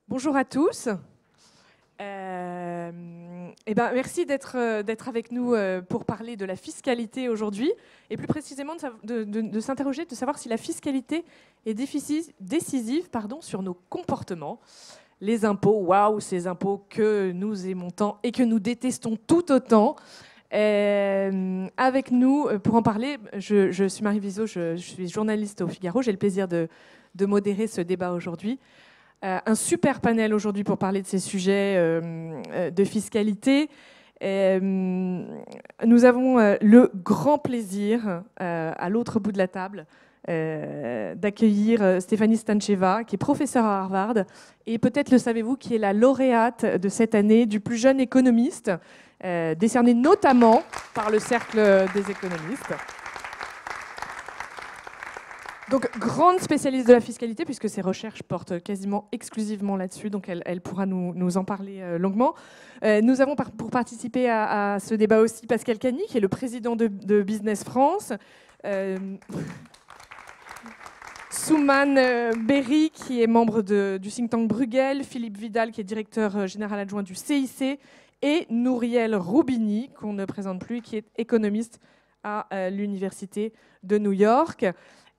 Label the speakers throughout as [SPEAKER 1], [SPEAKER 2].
[SPEAKER 1] Bonjour à tous. Merci d'être avec nous pour parler de la fiscalité aujourd'hui, et plus précisément de s'interroger, de savoir si la fiscalité est décisive sur nos comportements. Les impôts, waouh, ces impôts que nous aimons tant et que nous détestons tout autant. Avec nous, pour en parler, je suis Marie Viseau, je suis journaliste au Figaro. J'ai le plaisir de modérer ce débat aujourd'hui. Un super panel aujourd'hui pour parler de ces sujets de fiscalité. Nous avons le grand plaisir, à l'autre bout de la table, d'accueillir Stéphanie Stancheva, qui est professeure à Harvard, et peut-être le savez-vous, qui est la lauréate de cette année du plus jeune économiste, décerné notamment par le Cercle des économistes. Donc, grande spécialiste de la fiscalité, puisque ses recherches portent quasiment exclusivement là-dessus, donc elle pourra nous en parler longuement. Nous avons pour participer à ce débat aussi Pascal Cagny, qui est le président de Business France, Souman Berry, qui est membre du think tank Bruegel, Philippe Vidal, qui est directeur général adjoint du CIC, et Nouriel Roubini, qu'on ne présente plus, qui est économiste à l'Université de New York.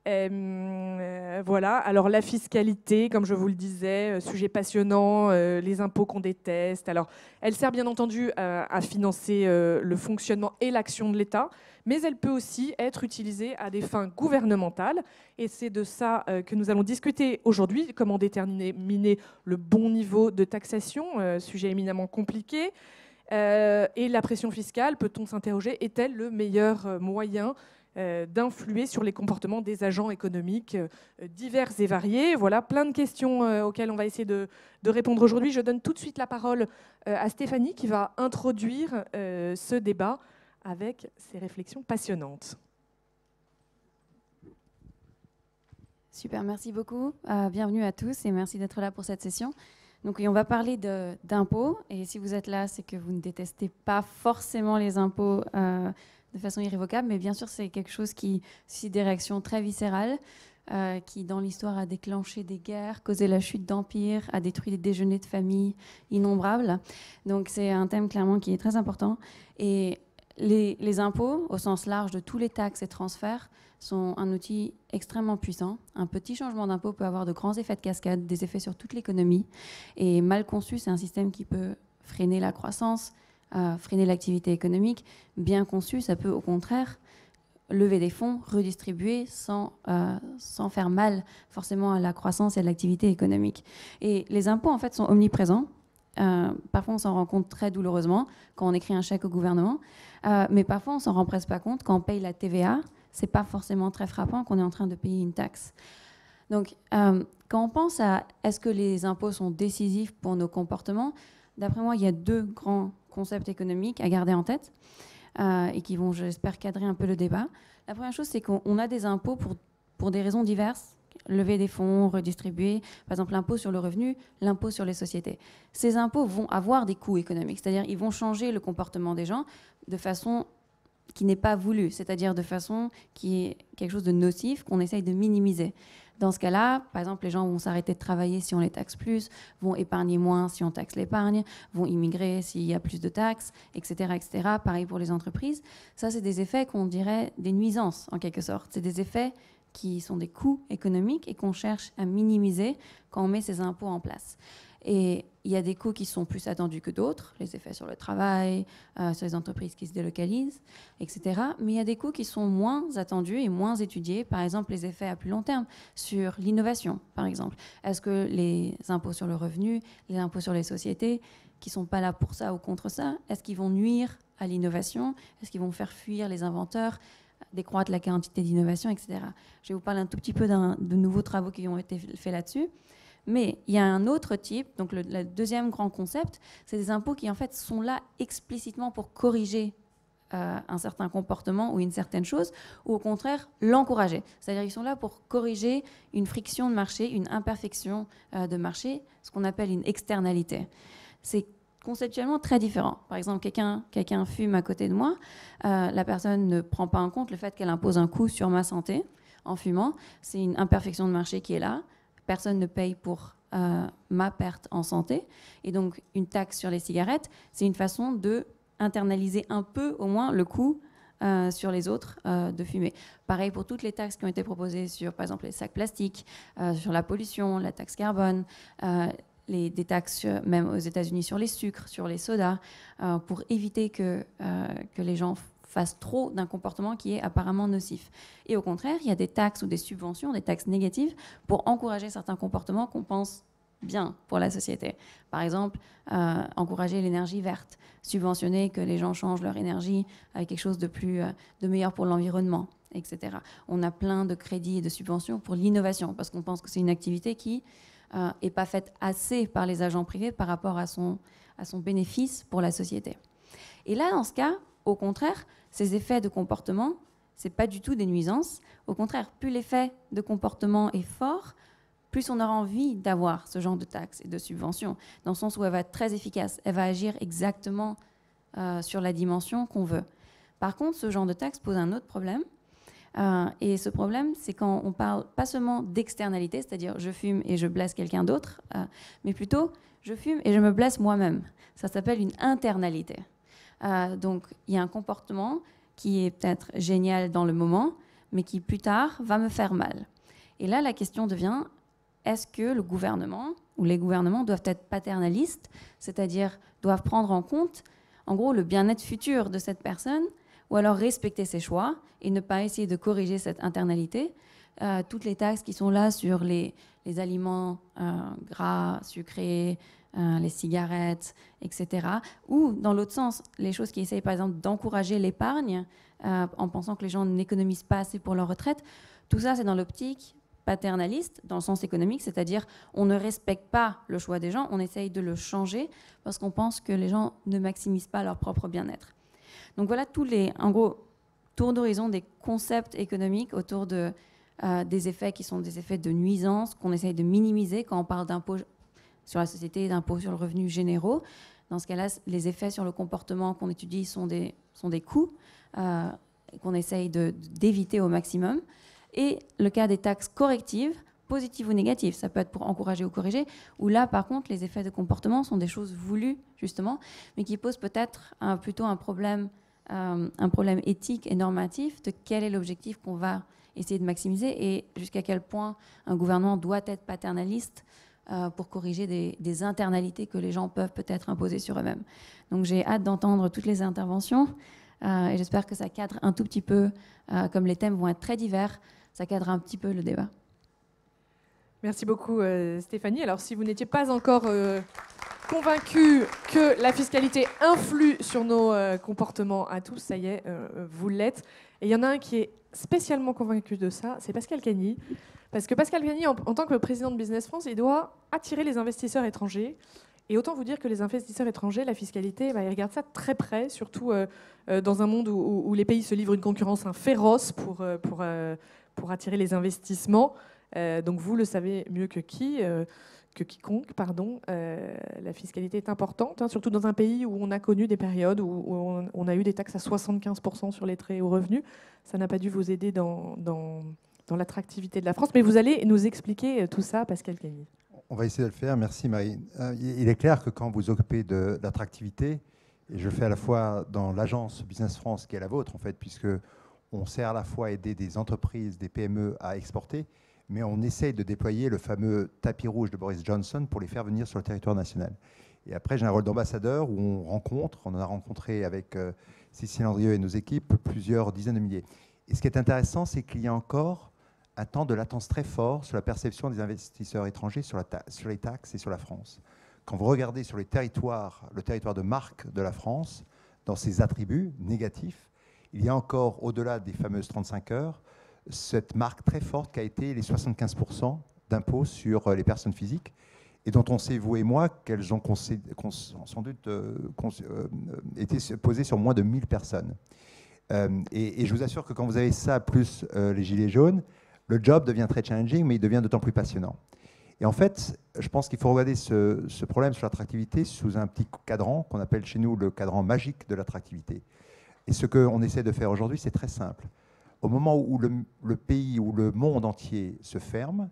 [SPEAKER 1] Voilà, alors la fiscalité, comme je vous le disais, sujet passionnant, les impôts qu'on déteste. Alors, elle sert bien entendu à financer le fonctionnement et l'action de l'État, mais elle peut aussi être utilisée à des fins gouvernementales. Et c'est de ça que nous allons discuter aujourd'hui, comment déterminer le bon niveau de taxation, sujet éminemment compliqué. Et la pression fiscale, peut-on s'interroger, est-elle le meilleur moyen d'influer sur les comportements des agents économiques divers et variés? Voilà, plein de questions auxquelles on va essayer de répondre aujourd'hui. Je donne tout de suite la parole à Stéphanie, qui va introduire ce débat avec ses réflexions passionnantes.
[SPEAKER 2] Super, merci beaucoup. Bienvenue à tous et merci d'être là pour cette session. Donc oui, on va parler d'impôts, et si vous êtes là, c'est que vous ne détestez pas forcément les impôts de façon irrévocable, mais bien sûr, c'est quelque chose qui suscite des réactions très viscérales, qui, dans l'histoire, a déclenché des guerres, causé la chute d'empires, a détruit des déjeuners de famille innombrables. Donc c'est un thème clairement qui est très important. Et les impôts, au sens large de tous les taxes et transferts, sont un outil extrêmement puissant. Un petit changement d'impôt peut avoir de grands effets de cascade, des effets sur toute l'économie. Et mal conçu, c'est un système qui peut freiner la croissance, freiner l'activité économique. Bien conçu, ça peut au contraire lever des fonds, redistribuer sans faire mal forcément à la croissance et à l'activité économique. Et les impôts, en fait, sont omniprésents. Parfois, on s'en rend compte très douloureusement quand on écrit un chèque au gouvernement, mais parfois, on s'en rend presque pas compte quand on paye la TVA. C'est pas forcément très frappant qu'on est en train de payer une taxe. Donc, quand on pense à est-ce que les impôts sont décisifs pour nos comportements, d'après moi, il y a deux grands concepts économiques à garder en tête et qui vont, j'espère, cadrer un peu le débat. La première chose, c'est qu'on a des impôts pour des raisons diverses. Lever des fonds, redistribuer, par exemple l'impôt sur le revenu, l'impôt sur les sociétés. Ces impôts vont avoir des coûts économiques, c'est-à-dire ils vont changer le comportement des gens de façon qui n'est pas voulue, c'est-à-dire de façon qui est quelque chose de nocif qu'on essaye de minimiser. Dans ce cas-là, par exemple, les gens vont s'arrêter de travailler si on les taxe plus, vont épargner moins si on taxe l'épargne, vont immigrer s'il y a plus de taxes, etc., etc. Pareil pour les entreprises. Ça, c'est des effets qu'on dirait des nuisances, en quelque sorte. C'est des effets qui sont des coûts économiques et qu'on cherche à minimiser quand on met ces impôts en place. Et il y a des coûts qui sont plus attendus que d'autres, les effets sur le travail, sur les entreprises qui se délocalisent, etc. Mais il y a des coûts qui sont moins attendus et moins étudiés, par exemple les effets à plus long terme sur l'innovation, par exemple. Est-ce que les impôts sur le revenu, les impôts sur les sociétés, qui ne sont pas là pour ça ou contre ça, est-ce qu'ils vont nuire à l'innovation? Est-ce qu'ils vont faire fuir les inventeurs, décroître la quantité d'innovation, etc. Je vais vous parler un tout petit peu de nouveaux travaux qui ont été faits là-dessus. Mais il y a un autre type, donc le deuxième grand concept, c'est des impôts qui en fait sont là explicitement pour corriger un certain comportement ou une certaine chose, ou au contraire l'encourager. C'est-à-dire qu'ils sont là pour corriger une friction de marché, une imperfection de marché, ce qu'on appelle une externalité. C'est conceptuellement très différent. Par exemple, quelqu'un fume à côté de moi, la personne ne prend pas en compte le fait qu'elle impose un coût sur ma santé en fumant. C'est une imperfection de marché qui est là. Personne ne paye pour ma perte en santé. Et donc, une taxe sur les cigarettes, c'est une façon de internaliser un peu, au moins, le coût sur les autres de fumer. Pareil pour toutes les taxes qui ont été proposées sur, par exemple, les sacs plastiques, sur la pollution, la taxe carbone, des taxes même aux États-Unis sur les sucres, sur les sodas, pour éviter que les gens fassent trop d'un comportement qui est apparemment nocif. Et au contraire, il y a des taxes ou des subventions, des taxes négatives, pour encourager certains comportements qu'on pense bien pour la société. Par exemple, encourager l'énergie verte, subventionner que les gens changent leur énergie avec quelque chose de meilleur pour l'environnement, etc. On a plein de crédits et de subventions pour l'innovation, parce qu'on pense que c'est une activité qui n'est pas faite assez par les agents privés par rapport à son bénéfice pour la société. Et là, dans ce cas, au contraire, ces effets de comportement, ce n'est pas du tout des nuisances. Au contraire, plus l'effet de comportement est fort, plus on aura envie d'avoir ce genre de taxes et de subventions, dans le sens où elle va être très efficace. Elle va agir exactement sur la dimension qu'on veut. Par contre, ce genre de taxe pose un autre problème. Et ce problème, c'est quand on parle pas seulement d'externalité, c'est-à-dire je fume et je blesse quelqu'un d'autre, mais plutôt je fume et je me blesse moi-même. Ça s'appelle une internalité. Donc, il y a un comportement qui est peut-être génial dans le moment, mais qui plus tard va me faire mal. Et là, la question devient, est-ce que le gouvernement ou les gouvernements doivent être paternalistes, c'est-à-dire doivent prendre en compte, en gros, le bien-être futur de cette personne, ou alors respecter ses choix et ne pas essayer de corriger cette internalité. Toutes les taxes qui sont là sur les aliments gras, sucrés, les cigarettes, etc. Ou, dans l'autre sens, les choses qui essayent, par exemple, d'encourager l'épargne en pensant que les gens n'économisent pas assez pour leur retraite. Tout ça, c'est dans l'optique paternaliste, dans le sens économique, c'est-à-dire on ne respecte pas le choix des gens, on essaye de le changer parce qu'on pense que les gens ne maximisent pas leur propre bien-être. Donc voilà tous les, en gros, tour d'horizon des concepts économiques autour des effets qui sont des effets de nuisance qu'on essaye de minimiser quand on parle d'impôts sur la société, d'impôts sur le revenu généraux. Dans ce cas-là, les effets sur le comportement qu'on étudie sont des coûts qu'on essaye d'éviter au maximum. Et le cas des taxes correctives, positives ou négatives, ça peut être pour encourager ou corriger, où là, par contre, les effets de comportement sont des choses voulues, justement, mais qui posent peut-être plutôt un problème éthique et normatif de quel est l'objectif qu'on va essayer de maximiser et jusqu'à quel point un gouvernement doit être paternaliste pour corriger des internalités que les gens peuvent peut-être imposer sur eux-mêmes. Donc j'ai hâte d'entendre toutes les interventions et j'espère que ça cadre un tout petit peu, comme les thèmes vont être très divers, ça cadre un petit peu le débat.
[SPEAKER 1] Merci beaucoup Stéphanie. Alors si vous n'étiez pas encore convaincu que la fiscalité influe sur nos comportements à tous, ça y est, vous l'êtes. Et il y en a un qui est spécialement convaincu de ça, c'est Pascal Cagny. Parce que Pascal Cagny, en tant que président de Business France, il doit attirer les investisseurs étrangers. Et autant vous dire que les investisseurs étrangers, la fiscalité, ils regardent ça très près, surtout dans un monde où les pays se livrent une concurrence féroce pour attirer les investissements. Donc vous le savez mieux que quiconque, la fiscalité est importante, surtout dans un pays où on a connu des périodes où on a eu des taxes à 75% sur les très hauts revenus. Ça n'a pas dû vous aider dans l'attractivité de la France, mais vous allez nous expliquer tout ça, Pascal Cagny.
[SPEAKER 3] On va essayer de le faire, merci Marie. Il est clair que quand vous occupez de l'attractivité, et je le fais à la fois dans l'agence Business France qui est la vôtre en fait, puisque on sert à la fois à aider des entreprises, des PME à exporter, mais on essaye de déployer le fameux tapis rouge de Boris Johnson pour les faire venir sur le territoire national. Et après, j'ai un rôle d'ambassadeur où on en a rencontré avec Cécile Andrieux et nos équipes plusieurs dizaines de milliers. Et ce qui est intéressant, c'est qu'il y a encore un temps de latence très fort sur la perception des investisseurs étrangers sur les taxes et sur la France. Quand vous regardez sur le territoire de marque de la France, dans ses attributs négatifs, il y a encore, au-delà des fameuses 35 heures, cette marque très forte qu'a été les 75% d'impôts sur les personnes physiques, et dont on sait, vous et moi, qu'elles ont sans doute été posées sur moins de 1000 personnes. Et je vous assure que quand vous avez ça, plus les gilets jaunes, le job devient très challenging, mais il devient d'autant plus passionnant. Et en fait, je pense qu'il faut regarder ce problème sur l'attractivité sous un petit cadran qu'on appelle chez nous le cadran magique de l'attractivité. Et ce qu'on essaie de faire aujourd'hui, c'est très simple. Au moment où le pays ou le monde entier se ferme,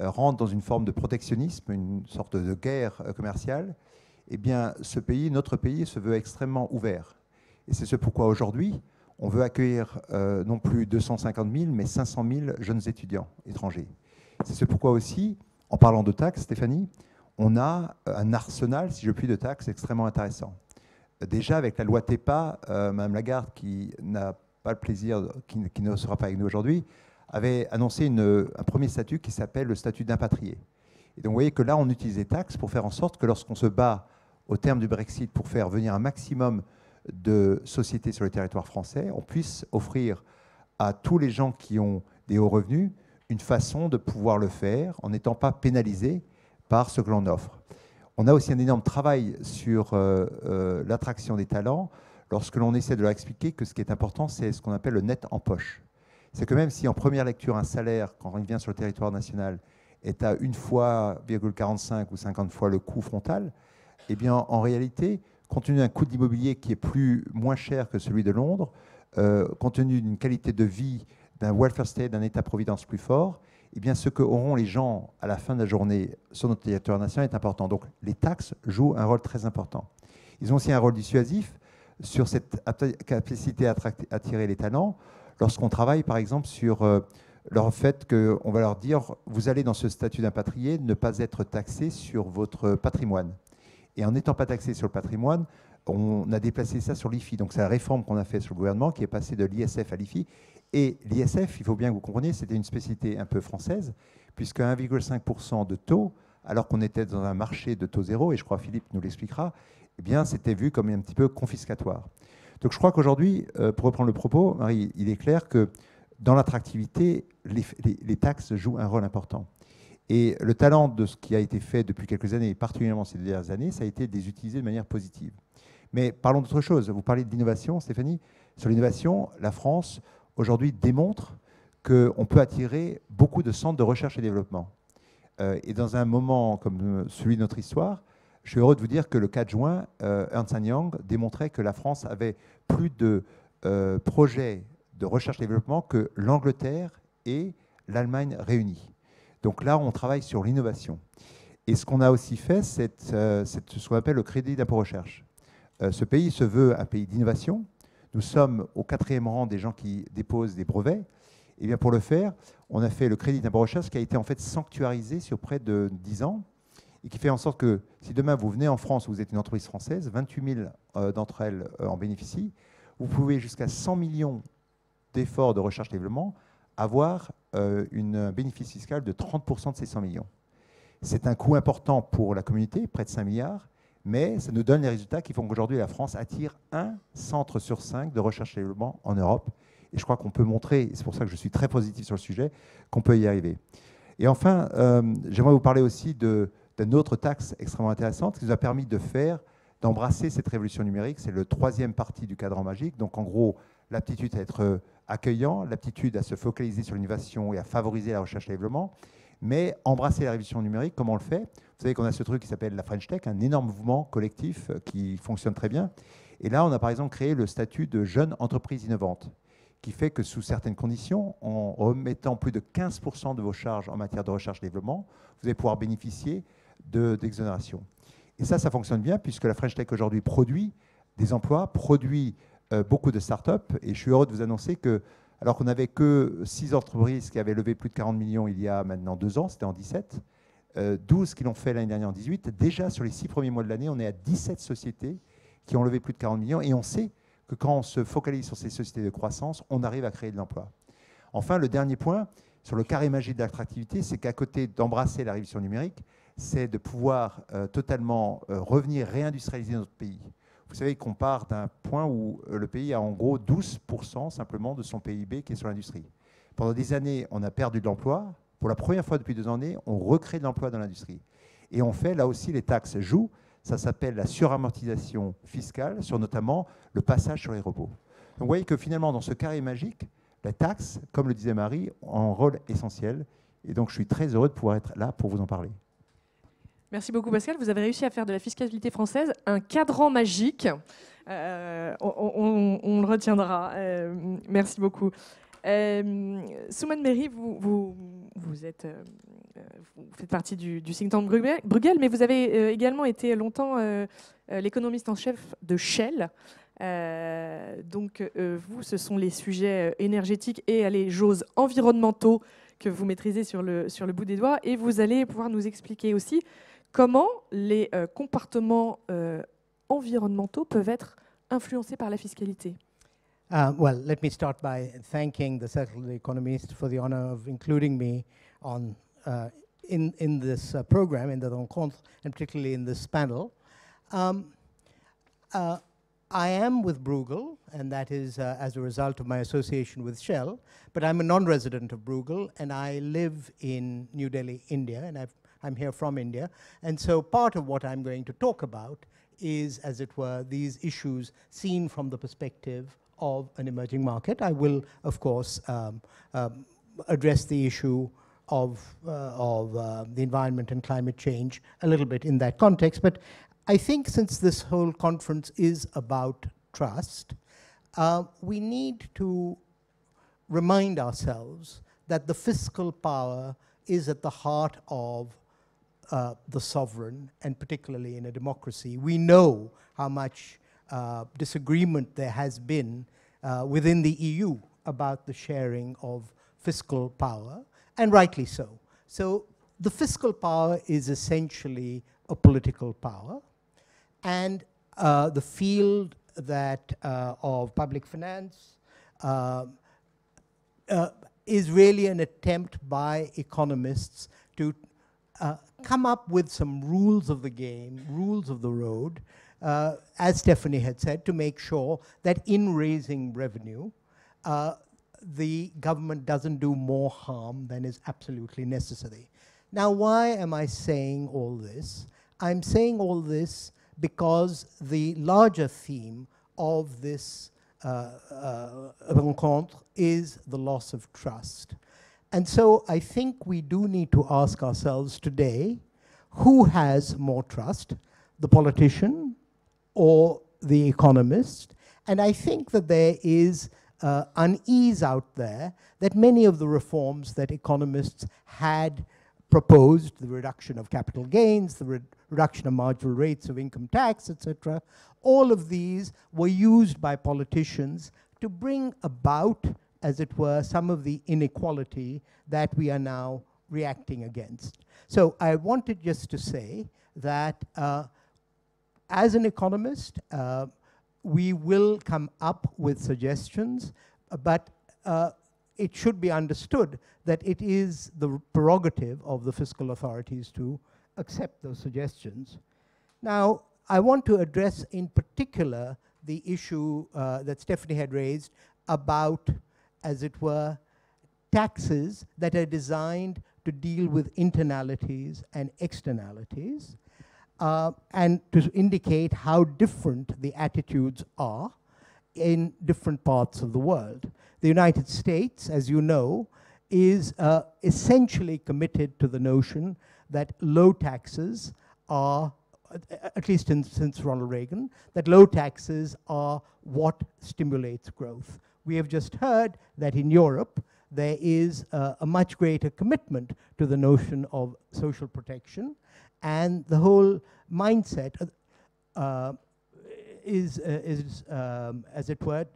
[SPEAKER 3] rentre dans une forme de protectionnisme, une sorte de guerre commerciale, eh bien, ce pays, notre pays, se veut extrêmement ouvert. Et c'est ce pourquoi aujourd'hui, on veut accueillir non plus 250 000, mais 500 000 jeunes étudiants étrangers. C'est ce pourquoi aussi, en parlant de taxes, Stéphanie, on a un arsenal, si je puis, de taxes extrêmement intéressant. Déjà, avec la loi TEPA, Mme Lagarde, qui n'a pas le plaisir, qui ne sera pas avec nous aujourd'hui, avait annoncé un premier statut qui s'appelle le statut d'impatrié. Et donc, vous voyez que là, on utilise les taxes pour faire en sorte que lorsqu'on se bat au terme du Brexit pour faire venir un maximum de sociétés sur le territoire français, on puisse offrir à tous les gens qui ont des hauts revenus une façon de pouvoir le faire en n'étant pas pénalisés par ce que l'on offre. On a aussi un énorme travail sur l'attraction des talents lorsque l'on essaie de leur expliquer que ce qui est important, c'est ce qu'on appelle le net en poche. C'est que même si en première lecture, un salaire, quand il vient sur le territoire national, est à 1 fois, 45 ou 50 fois le coût frontal, eh bien, en réalité, compte tenu d'un coût d'immobilier qui est moins cher que celui de Londres, compte tenu d'une qualité de vie, d'un welfare state, d'un état-providence plus fort, eh bien, ce qu'auront les gens à la fin de la journée sur notre territoire national est important. Donc, les taxes jouent un rôle très important. Ils ont aussi un rôle dissuasif sur cette capacité à attirer les talents lorsqu'on travaille, par exemple, sur le fait qu'on va leur dire « vous allez dans ce statut d'impatrié ne pas être taxé sur votre patrimoine ». Et en n'étant pas taxé sur le patrimoine, on a déplacé ça sur l'IFI. Donc, c'est la réforme qu'on a faite sur le gouvernement qui est passée de l'ISF à l'IFI. Et l'ISF, il faut bien que vous compreniez, c'était une spécialité un peu française, puisque 1,5% de taux, alors qu'on était dans un marché de taux zéro, et je crois Philippe nous l'expliquera, eh bien, c'était vu comme un petit peu confiscatoire. Donc, je crois qu'aujourd'hui, pour reprendre le propos, Marie, il est clair que dans l'attractivité, les taxes jouent un rôle important. Et le talent de ce qui a été fait depuis quelques années, et particulièrement ces dernières années, ça a été de les utiliser de manière positive. Mais parlons d'autre chose. Vous parlez d'innovation, Stéphanie. Sur l'innovation, la France, aujourd'hui, démontre qu'on peut attirer beaucoup de centres de recherche et développement. Et dans un moment comme celui de notre histoire, je suis heureux de vous dire que le 4 juin, Ernst & Young démontrait que la France avait plus de projets de recherche et développement que l'Angleterre et l'Allemagne réunis. Donc là, on travaille sur l'innovation. Et ce qu'on a aussi fait, c'est ce qu'on appelle le crédit d'impôt recherche. Ce pays se veut un pays d'innovation. Nous sommes au 4e rang des gens qui déposent des brevets. Et bien pour le faire, on a fait le crédit d'impôt recherche qui a été en fait sanctuarisé sur près de 10 ans et qui fait en sorte que si demain vous venez en France, vous êtes une entreprise française, 28 000 d'entre elles en bénéficient, vous pouvez jusqu'à 100 millions d'efforts de recherche et développement avoir un bénéfice fiscal de 30% de ces 100 millions. C'est un coût important pour la communauté, près de 5 milliards, mais ça nous donne les résultats qui font qu'aujourd'hui la France attire 1 centre sur 5 de recherche et développement en Europe. Et je crois qu'on peut montrer, et c'est pour ça que je suis très positif sur le sujet, qu'on peut y arriver. Et enfin, j'aimerais vous parler aussi d'une autre taxe extrêmement intéressante qui nous a permis d'embrasser cette révolution numérique. C'est le 3e parti du cadran magique. Donc en gros, l'aptitude à être accueillant, l'aptitude à se focaliser sur l'innovation et à favoriser la recherche et le développement. Mais embrasser la révolution numérique, comment on le fait? Vous savez qu'on a ce truc qui s'appelle la French Tech, un énorme mouvement collectif qui fonctionne très bien. Et là, on a par exemple créé le statut de jeune entreprise innovante, qui fait que sous certaines conditions, en remettant plus de 15% de vos charges en matière de recherche et développement, vous allez pouvoir bénéficier d'exonération. Et ça fonctionne bien puisque la French Tech aujourd'hui produit des emplois, produit beaucoup de startups. Et je suis heureux de vous annoncer que, alors qu'on n'avait que 6 entreprises qui avaient levé plus de 40 millions il y a maintenant 2 ans, c'était en 17, 12 qui l'ont fait l'année dernière en 18, déjà sur les 6 premiers mois de l'année, on est à 17 sociétés qui ont levé plus de 40 millions. Et on sait que quand on se focalise sur ces sociétés de croissance, on arrive à créer de l'emploi. Enfin, le dernier point, sur le carré magique de l'attractivité, c'est qu'à côté d'embrasser la révolution numérique, c'est de pouvoir totalement revenir réindustrialiser notre pays. Vous savez qu'on part d'un point où le pays a en gros 12% simplement de son PIB qui est sur l'industrie. Pendant des années, on a perdu de l'emploi. Pour la première fois depuis 2 années, on recrée de l'emploi dans l'industrie. Et on fait, là aussi, les taxes jouent. Ça s'appelle la suramortisation fiscale sur notamment le passage sur les robots. Donc vous voyez que finalement, dans ce carré magique, la taxe, comme le disait Marie, a un rôle essentiel. Et donc, je suis très heureux de pouvoir être là pour vous en parler.
[SPEAKER 1] Merci beaucoup Pascal. Vous avez réussi à faire de la fiscalité française un cadran magique. On le retiendra. Merci beaucoup. Soumen Meri, vous êtes vous faites partie du think tank Bruegel, mais vous avez également été longtemps l'économiste en chef de Shell. Donc, vous, ce sont les sujets énergétiques et, allez, j'ose, environnementaux que vous maîtrisez sur le bout des doigts. Et vous allez pouvoir nous expliquer aussi comment les comportements environnementaux peuvent être influencés par la fiscalité.
[SPEAKER 4] Well, let me start by thanking the Cercle des Économistes for the honor of including me on, in this program, in the rencontre, and particularly in this panel. I am with Bruegel, and that is as a result of my association with Shell, but I'm a non-resident of Bruegel, and I live in New Delhi, India, and I'm here from India. And so part of what I'm going to talk about is, as it were, these issues seen from the perspective of an emerging market. I will, of course, address the issue of the environment and climate change a little bit in that context. But I think since this whole conference is about trust, we need to remind ourselves that the fiscal power is at the heart of the sovereign, and particularly in a democracy. We know how much disagreement there has been within the EU about the sharing of fiscal power, and rightly so. So the fiscal power is essentially a political power, and the field that of public finance is really an attempt by economists to come up with some rules of the game, rules of the road, as Stephanie had said, to make sure that in raising revenue, the government doesn't do more harm than is absolutely necessary. Now, why am I saying all this? I'm saying all this because the larger theme of this rencontre is the loss of trust. And so I think we do need to ask ourselves today, who has more trust, the politician or the economist? And I think that there is unease out there that many of the reforms that economists had proposed, the reduction of capital gains, the reduction of marginal rates of income tax, etc., all of these were used by politicians to bring about, as it were, some of the inequality that we are now reacting against. So I wanted just to say that as an economist, we will come up with suggestions, but it should be understood that it is the prerogative of the fiscal authorities to accept those suggestions. Now, I want to address in particular the issue that Stephanie had raised about, as it were, taxes that are designed to deal with internalities and externalities, and to indicate how different the attitudes are in different parts of the world. The United States, as you know, is essentially committed to the notion that low taxes are, at least since Ronald Reagan, that low taxes are what stimulates growth. We have just heard that in Europe, there is a much greater commitment to the notion of social protection, and the whole mindset is as it were,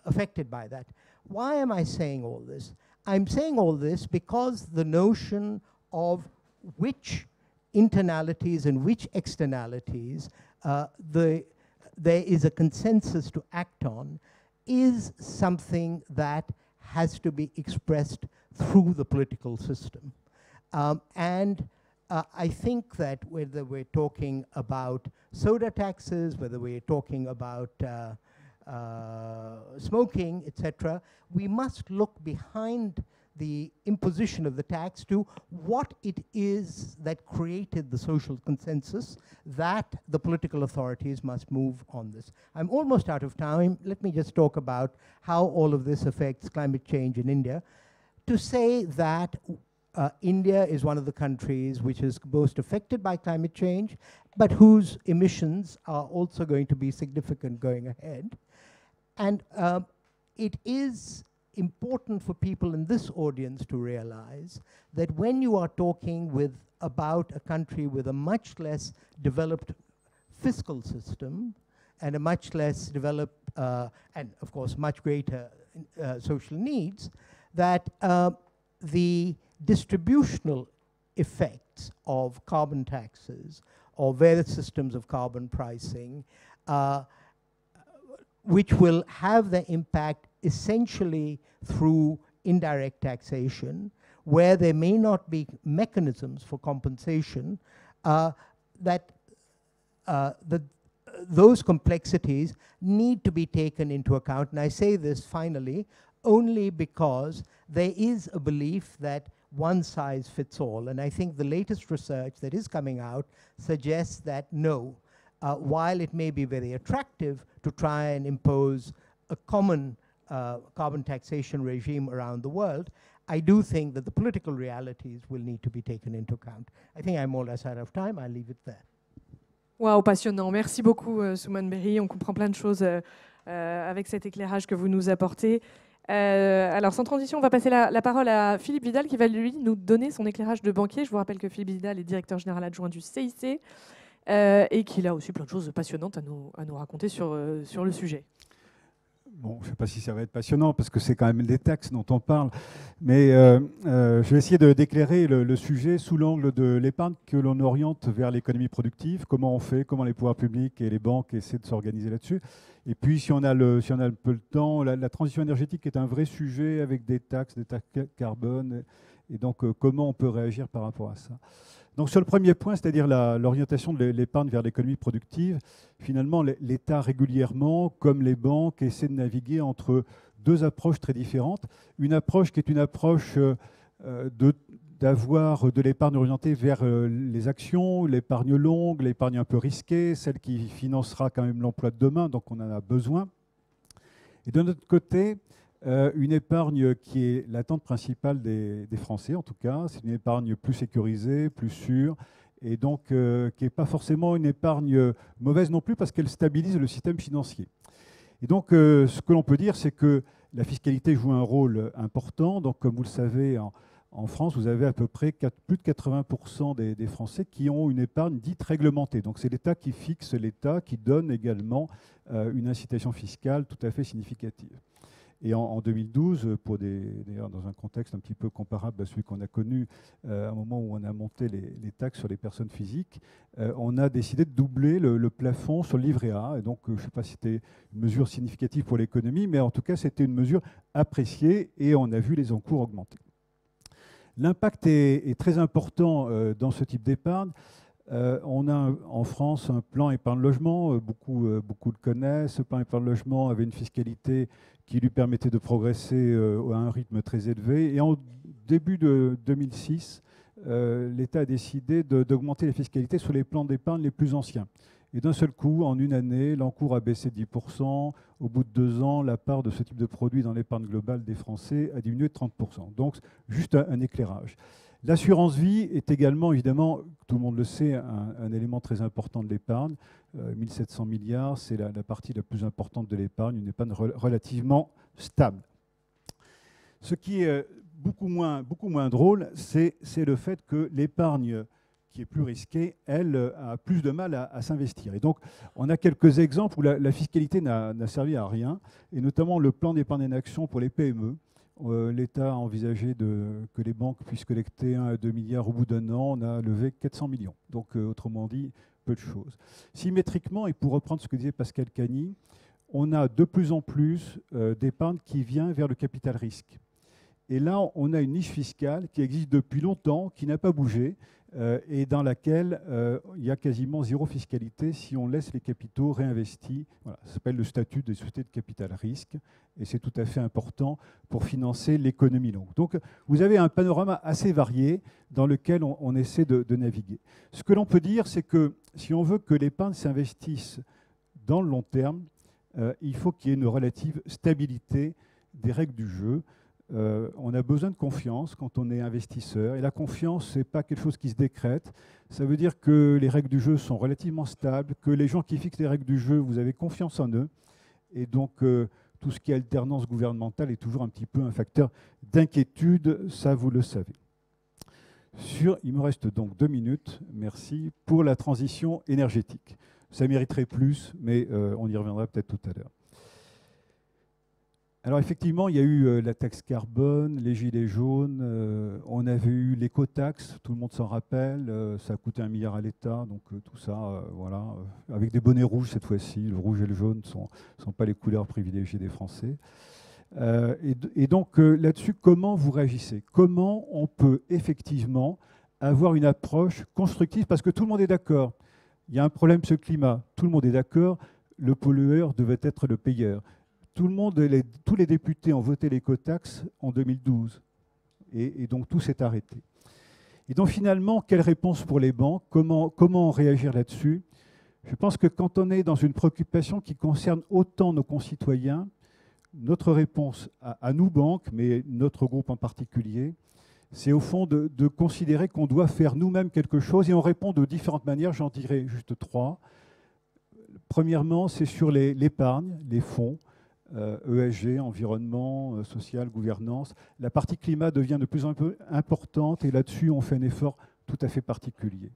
[SPEAKER 4] affected by that. Why am I saying all this? I'm saying all this because the notion of which internalities and which externalities there is a consensus to act on is something that has to be expressed through the political system. I think that whether we're talking about soda taxes, whether we're talking about smoking, etc., we must look behind the imposition of the tax to what it is that created the social consensus that the political authorities must move on this. I'm almost out of time. Let me just talk about how all of this affects climate change in India. To say that India is one of the countries which is most affected by climate change, but whose emissions are also going to be significant going ahead. And it is important for people in this audience to realize that when you are talking about a country with a much less developed fiscal system and a much less developed, and of course much greater social needs, that the distributional effects of carbon taxes or various systems of carbon pricing, which will have their impact essentially through indirect taxation, where there may not be mechanisms for compensation, those complexities need to be taken into account. And I say this finally only because there is a belief that one size fits all. And I think the latest research that is coming out suggests that no, while it may be very attractive to try and impose a common carbon taxation regime around the world, I do think that the political realities will need to be taken into account. I think I'm more or less out of time. I'll leave it there.
[SPEAKER 1] Wow, passionnant. Merci beaucoup, Souman Berry. On comprend plein de choses avec cet éclairage que vous nous apportez. Alors, sans transition, on va passer la parole à Philippe Vidal qui va, lui, nous donner son éclairage de banquier. Je vous rappelle que Philippe Vidal est directeur général adjoint du CIC et qu'il a aussi plein de choses passionnantes à nous raconter sur le sujet.
[SPEAKER 5] Bon, je ne sais pas si ça va être passionnant parce que c'est quand même des taxes dont on parle, mais je vais essayer d'éclairer le sujet sous l'angle de l'épargne que l'on oriente vers l'économie productive, comment on fait, comment les pouvoirs publics et les banques essaient de s'organiser là-dessus. Et puis, si on a un peu le temps, la transition énergétique est un vrai sujet avec des taxes carbone, et donc comment on peut réagir par rapport à ça. Donc sur le premier point, c'est-à-dire l'orientation de l'épargne vers l'économie productive, finalement l'État régulièrement, comme les banques, essaie de naviguer entre deux approches très différentes. Une approche qui est une approche d'avoir de l'épargne orientée vers les actions, l'épargne longue, l'épargne un peu risquée, celle qui financera quand même l'emploi de demain, donc on en a besoin. Et de notre côté, une épargne qui est l'attente principale des Français, en tout cas. C'est une épargne plus sécurisée, plus sûre, et donc qui n'est pas forcément une épargne mauvaise non plus, parce qu'elle stabilise le système financier. Et donc, ce que l'on peut dire, c'est que la fiscalité joue un rôle important. Donc, comme vous le savez, en France, vous avez à peu près plus de 80% des Français qui ont une épargne dite réglementée. Donc, c'est l'État qui fixe, l'État qui donne également une incitation fiscale tout à fait significative. Et en 2012, d'ailleurs dans un contexte un petit peu comparable à celui qu'on a connu à un moment où on a monté les taxes sur les personnes physiques, on a décidé de doubler le plafond sur le livret A. Et donc, je ne sais pas si c'était une mesure significative pour l'économie, mais en tout cas, c'était une mesure appréciée et on a vu les encours augmenter. L'impact est très important dans ce type d'épargne. On a en France un plan épargne-logement, beaucoup le connaissent. Ce plan épargne-logement avait une fiscalité qui lui permettait de progresser à un rythme très élevé. Et en début de 2006, l'État a décidé d'augmenter les fiscalités sur les plans d'épargne les plus anciens. Et d'un seul coup, en une année, l'encours a baissé de 10%. Au bout de 2 ans, la part de ce type de produit dans l'épargne globale des Français a diminué de 30%. Donc, juste un éclairage. L'assurance vie est également, évidemment, tout le monde le sait, un élément très important de l'épargne. 1700 milliards, c'est la partie la plus importante de l'épargne, une épargne relativement stable. Ce qui est beaucoup moins drôle, c'est le fait que l'épargne qui est plus risquée, elle, a plus de mal à s'investir. Et donc, on a quelques exemples où la fiscalité n'a servi à rien, et notamment le plan d'épargne en action pour les PME. L'État a envisagé que les banques puissent collecter 1 à 2 milliards au bout d'1 an. On a levé 400 millions. Donc, autrement dit, peu de choses. Symétriquement, et pour reprendre ce que disait Pascal Cagny, on a de plus en plus d'épargne qui vient vers le capital risque. Et là, on a une niche fiscale qui existe depuis longtemps, qui n'a pas bougé, et dans laquelle il y a quasiment zéro fiscalité si on laisse les capitaux réinvestis. Voilà, ça s'appelle le statut des sociétés de capital risque, et c'est tout à fait important pour financer l'économie longue. Donc, vous avez un panorama assez varié dans lequel on essaie de naviguer. Ce que l'on peut dire, c'est que si on veut que l'épargne s'investisse dans le long terme, il faut qu'il y ait une relative stabilité des règles du jeu. On a besoin de confiance quand on est investisseur. Et la confiance, ce n'est pas quelque chose qui se décrète. Ça veut dire que les règles du jeu sont relativement stables, que les gens qui fixent les règles du jeu, vous avez confiance en eux. Et donc, tout ce qui est alternance gouvernementale est toujours un petit peu un facteur d'inquiétude, ça vous le savez. Il me reste donc 2 minutes, merci, pour la transition énergétique. Ça mériterait plus, mais on y reviendra peut-être tout à l'heure. Alors effectivement, il y a eu la taxe carbone, les gilets jaunes, on avait eu l'écotaxe, tout le monde s'en rappelle, ça a coûté 1 milliard à l'État, donc tout ça, voilà, avec des bonnets rouges cette fois-ci, le rouge et le jaune ne sont pas les couleurs privilégiées des Français. Et donc là-dessus, comment vous réagissez? Comment on peut effectivement avoir une approche constructive? Parce que tout le monde est d'accord, il y a un problème sur le climat, tout le monde est d'accord, le pollueur devait être le payeur. Tous les députés ont voté l'écotaxe en 2012. Et donc tout s'est arrêté. Et donc finalement, quelle réponse pour les banques? Comment réagir là-dessus? Je pense que quand on est dans une préoccupation qui concerne autant nos concitoyens, notre réponse à nous banques, mais notre groupe en particulier, c'est au fond de considérer qu'on doit faire nous-mêmes quelque chose. Et on répond de différentes manières, j'en dirai juste 3. Premièrement, c'est sur l'épargne, les fonds. ESG, environnement, social, gouvernance. La partie climat devient de plus en plus importante et là-dessus, on fait un effort tout à fait particulier.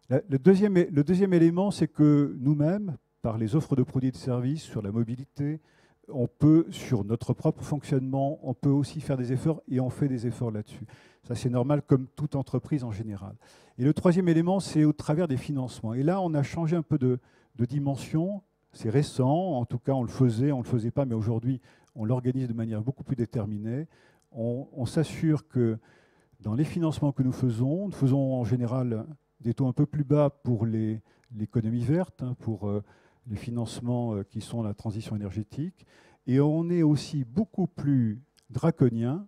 [SPEAKER 5] Le deuxième élément, c'est que nous-mêmes, par les offres de produits et de services sur la mobilité, on peut, sur notre propre fonctionnement, on peut aussi faire des efforts et on fait des efforts là-dessus. Ça, c'est normal comme toute entreprise en général. Et le troisième élément, c'est au travers des financements. Et là, on a changé un peu de dimension. C'est récent, en tout cas on le faisait pas, mais aujourd'hui on l'organise de manière beaucoup plus déterminée. On s'assure que dans les financements que nous faisons en général des taux un peu plus bas pour l'économie verte, pour les financements qui sont la transition énergétique, et on est aussi beaucoup plus draconien,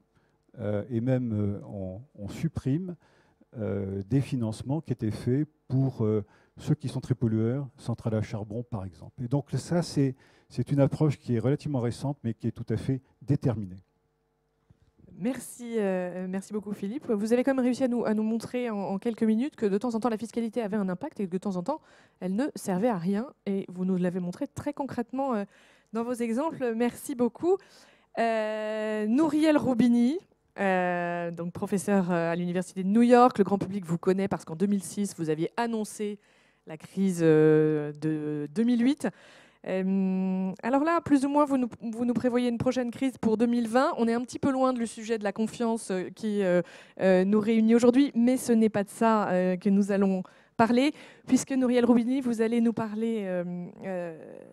[SPEAKER 5] et même on supprime des financements qui étaient faits pour ceux qui sont très pollueurs, centrales à charbon par exemple. Et donc ça, c'est une approche qui est relativement récente, mais qui est tout à fait déterminée.
[SPEAKER 1] Merci, merci beaucoup Philippe. Vous avez quand même réussi à nous montrer en quelques minutes que de temps en temps la fiscalité avait un impact et que de temps en temps elle ne servait à rien. Et vous nous l'avez montré très concrètement dans vos exemples. Merci beaucoup. Nouriel Roubini, donc professeur à l'Université de New York. Le grand public vous connaît parce qu'en 2006, vous aviez annoncé la crise de 2008. Alors là, plus ou moins, vous nous prévoyez une prochaine crise pour 2020. On est un petit peu loin du sujet de la confiance qui nous réunit aujourd'hui, mais ce n'est pas de ça que nous allons parler, puisque Nouriel Roubini, vous allez nous parler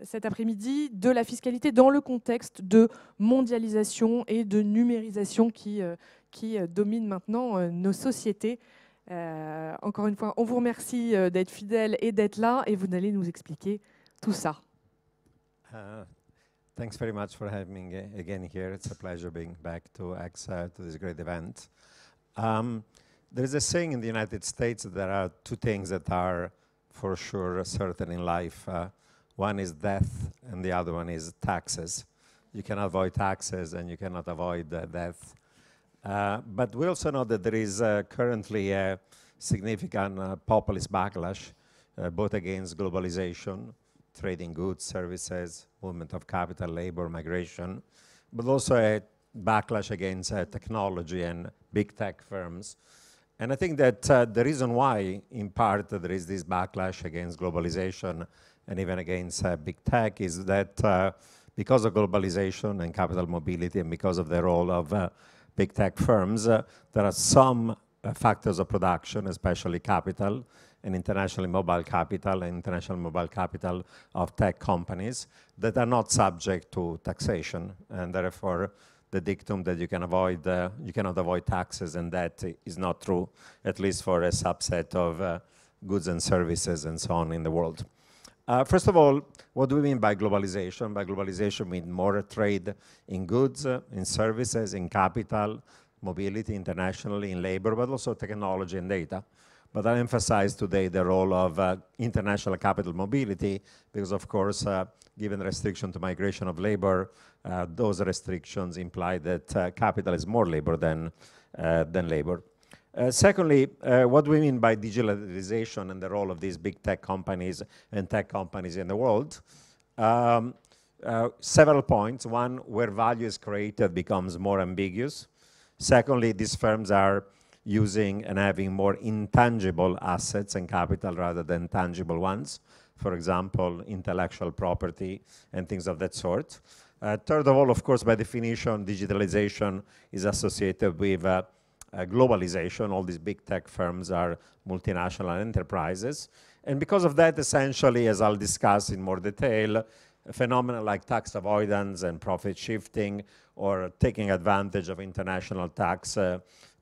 [SPEAKER 1] cet après-midi de la fiscalité dans le contexte de mondialisation et de numérisation qui domine maintenant nos sociétés. Encore une fois, on vous remercie d'être fidèle et d'être là, et vous allez nous expliquer tout ça.
[SPEAKER 6] Thanks very much for having me again here. It's a pleasure being back to AXA, to this great event. There is a saying in the United States that there are two things that are for sure certain in life. One is death, and the other one is taxes. You cannot avoid taxes, and you cannot avoid death. But we also know that there is currently a significant populist backlash, both against globalization, trading goods, services, movement of capital, labor, migration, but also a backlash against technology and big tech firms. And I think that the reason why, in part, there is this backlash against globalization and even against big tech is that because of globalization and capital mobility and because of the role of big tech firms, there are some factors of production, especially capital and international mobile capital of tech companies that are not subject to taxation, and therefore the dictum that you cannot avoid taxes, and that is not true, at least for a subset of goods and services and so on in the world. First of all, what do we mean by globalization? By globalization, we mean more trade in goods, in services, in capital, mobility internationally, in labor, but also technology and data. But I emphasize today the role of international capital mobility because, of course, given the restriction to migration of labor, those restrictions imply that capital is more labor than labor. Secondly, what do we mean by digitalization and the role of these big tech companies and tech companies in the world? Several points. One, where value is created becomes more ambiguous. Secondly, these firms are using and having more intangible assets and capital rather than tangible ones. For example, intellectual property and things of that sort. Third of all, of course, by definition, digitalization is associated with globalization. All these big tech firms are multinational enterprises. And because of that, essentially, as I'll discuss in more detail, a phenomenon like tax avoidance and profit shifting or taking advantage of international tax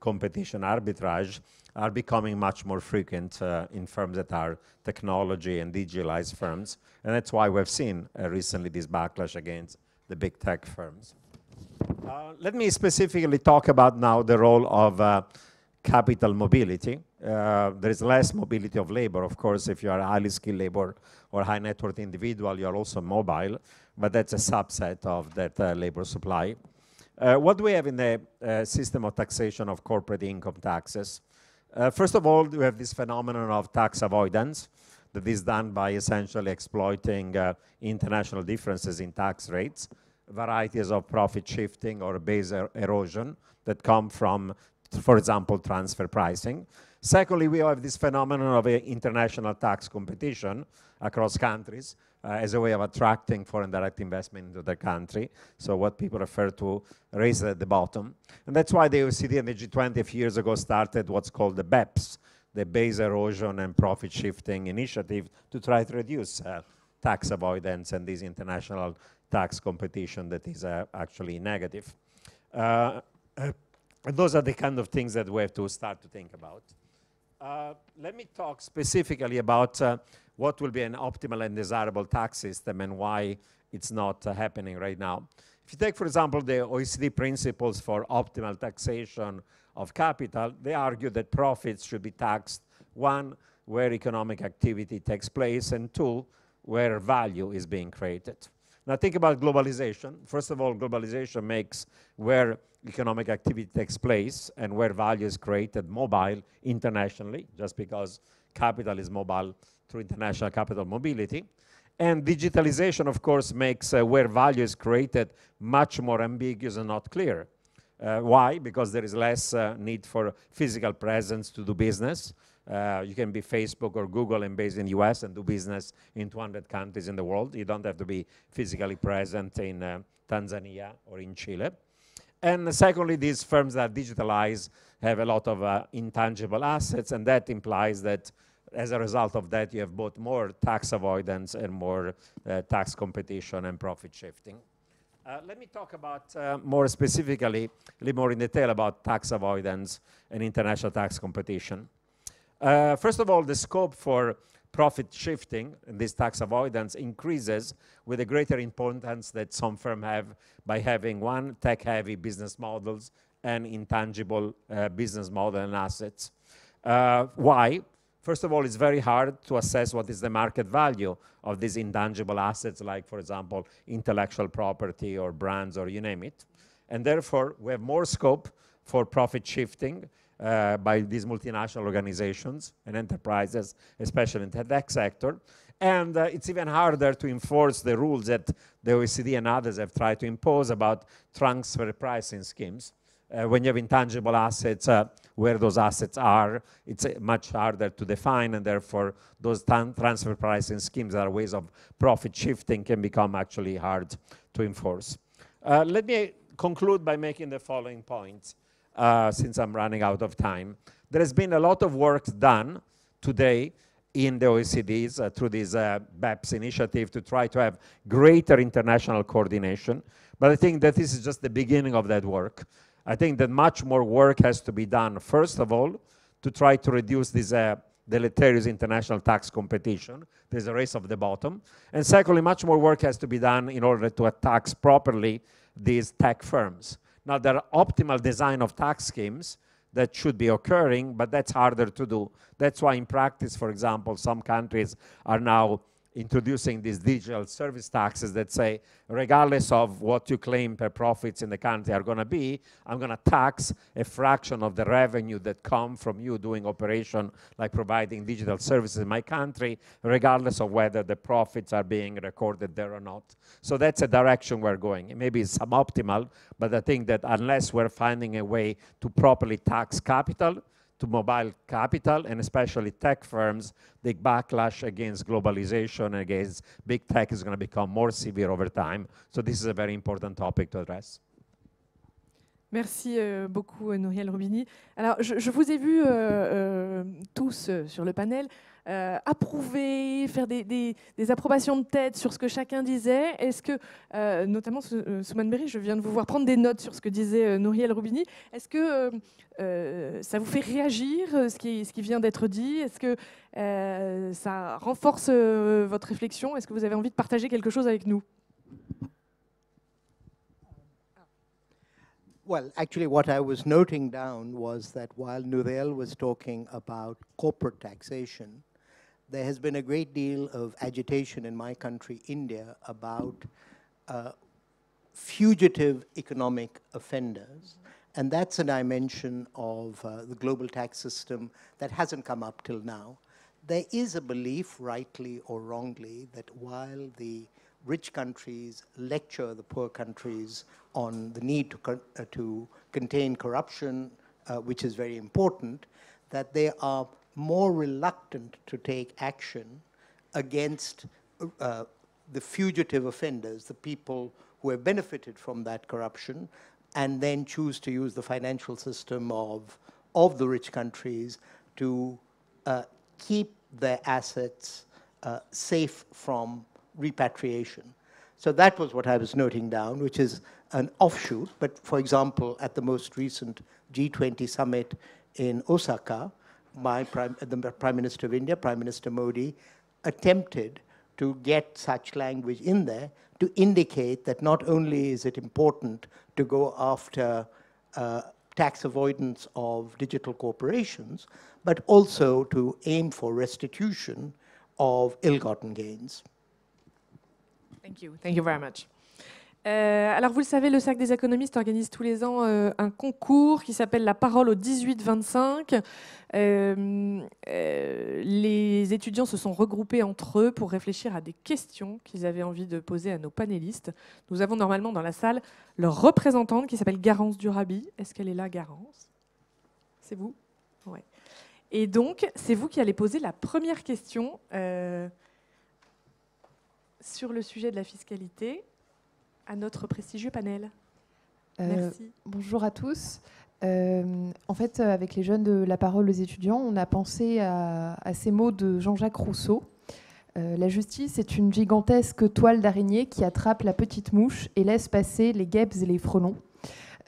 [SPEAKER 6] competition arbitrage are becoming much more frequent in firms that are technology and digitalized firms. And that's why we've seen recently this backlash against the big tech firms. Let me specifically talk about now the role of capital mobility. There is less mobility of labor, of course. If you are a highly skilled labor or high net worth individual, you are also mobile, but that's a subset of that labor supply. What do we have in the system of taxation of corporate income taxes? First of all, we have this phenomenon of tax avoidance that is done by essentially exploiting international differences in tax rates, varieties of profit shifting or base erosion that come from, for example, transfer pricing. Secondly, we have this phenomenon of international tax competition across countries as a way of attracting foreign direct investment into the country. So what people refer to race at the bottom. And that's why the OECD and the G20 a few years ago started what's called the BEPS, the Base Erosion and Profit Shifting Initiative, to try to reduce tax avoidance and this international tax competition that is actually negative. Those are the kind of things that we have to start to think about. Let me talk specifically about what will be an optimal and desirable tax system and why it's not happening right now. If you take, for example, the OECD principles for optimal taxation of capital, they argue that profits should be taxed, one, where economic activity takes place, and two, where value is being created. Now think about globalization. First of all, globalization makes where economic activity takes place and where value is created mobile internationally, just because capital is mobile through international capital mobility. And digitalization, of course, makes where value is created much more ambiguous and not clear. Why? Because there is less need for physical presence to do business. You can be Facebook or Google and based in the US and do business in 200 countries in the world. You don't have to be physically present in Tanzania or in Chile. And secondly, these firms that digitalize have a lot of intangible assets, and that implies that as a result of that, you have both more tax avoidance and more tax competition and profit shifting. Let me talk about more specifically, a little more in detail about tax avoidance and international tax competition. First of all, the scope for profit shifting and this tax avoidance increases with a greater importance that some firms have by having, one, tech-heavy business models and intangible business model and assets. Why? First of all, it's very hard to assess what is the market value of these intangible assets, like, for example, intellectual property or brands or you name it. And therefore, we have more scope for profit shifting by these multinational organizations and enterprises, especially in the tech sector. And it's even harder to enforce the rules that the OECD and others have tried to impose about transfer pricing schemes. When you have intangible assets, where those assets are, it's much harder to define, and therefore those transfer pricing schemes that are ways of profit shifting can become actually hard to enforce. Let me conclude by making the following points, since I'm running out of time. There has been a lot of work done today in the OECD's through this BEPS initiative to try to have greater international coordination, but I think that this is just the beginning of that work. I think that much more work has to be done, first of all, to try to reduce this deleterious international tax competition. There's a race of the bottom. And secondly, much more work has to be done in order to tax properly these tech firms. Now, there are optimal design of tax schemes that should be occurring, but that's harder to do. That's why in practice, for example, some countries are now introducing these digital service taxes that say, regardless of what you claim per profits in the country are going to be, I'm going to tax a fraction of the revenue that come from you doing operation like providing digital services in my country, regardless of whether the profits are being recorded there or not. So that's a direction we're going. Maybe it's suboptimal, but I think that unless we're finding a way to properly tax capital, to mobile capital, and especially tech firms, the backlash against globalization, against big tech is going to become more severe over time. So this is a very important topic to address.
[SPEAKER 1] Merci beaucoup, Nouriel Roubini. Alors, je vous ai vu tous sur le panel approuver, faire des approbations de tête sur ce que chacun disait. Est-ce que, notamment Souman Berry, je viens de vous voir prendre des notes sur ce que disait Nouriel Roubini. Est-ce que ça vous fait réagir, ce qui vient d'être dit? Est-ce que ça renforce votre réflexion? Est-ce que vous avez envie de partager quelque chose avec nous?
[SPEAKER 4] Well, actually, what I was noting down was that while Nouriel was talking about corporate taxation, there has been a great deal of agitation in my country, India, about fugitive economic offenders. And that's a dimension of the global tax system that hasn't come up till now. There is a belief, rightly or wrongly, that while the rich countries lecture the poor countries on the need to contain corruption, which is very important, that they are more reluctant to take action against the fugitive offenders, the people who have benefited from that corruption, and then choose to use the financial system of the rich countries to keep their assets safe from repatriation. So that was what I was noting down, which is an offshoot. But for example, at the most recent G20 summit in Osaka, the Prime Minister of India, Prime Minister Modi, attempted to get such language in there to indicate that not only is it important to go after tax avoidance of digital corporations, but also to aim for restitution of ill-gotten gains.
[SPEAKER 1] Thank you very much. Alors vous le savez, le Cercle des économistes organise tous les ans un concours qui s'appelle La Parole aux 18-25. Les étudiants se sont regroupés entre eux pour réfléchir à des questions qu'ils avaient envie de poser à nos panélistes. Nous avons normalement dans la salle leur représentante qui s'appelle Garance Durabi. Est-ce qu'elle est là, Garance? C'est vous? Ouais. Et donc, c'est vous qui allez poser la première question sur le sujet de la fiscalité à notre prestigieux panel. Merci.
[SPEAKER 7] Bonjour à tous. En fait, avec les jeunes de La Parole aux étudiants, on a pensé à ces mots de Jean-Jacques Rousseau. La justice est une gigantesque toile d'araignée qui attrape la petite mouche et laisse passer les guêpes et les frelons.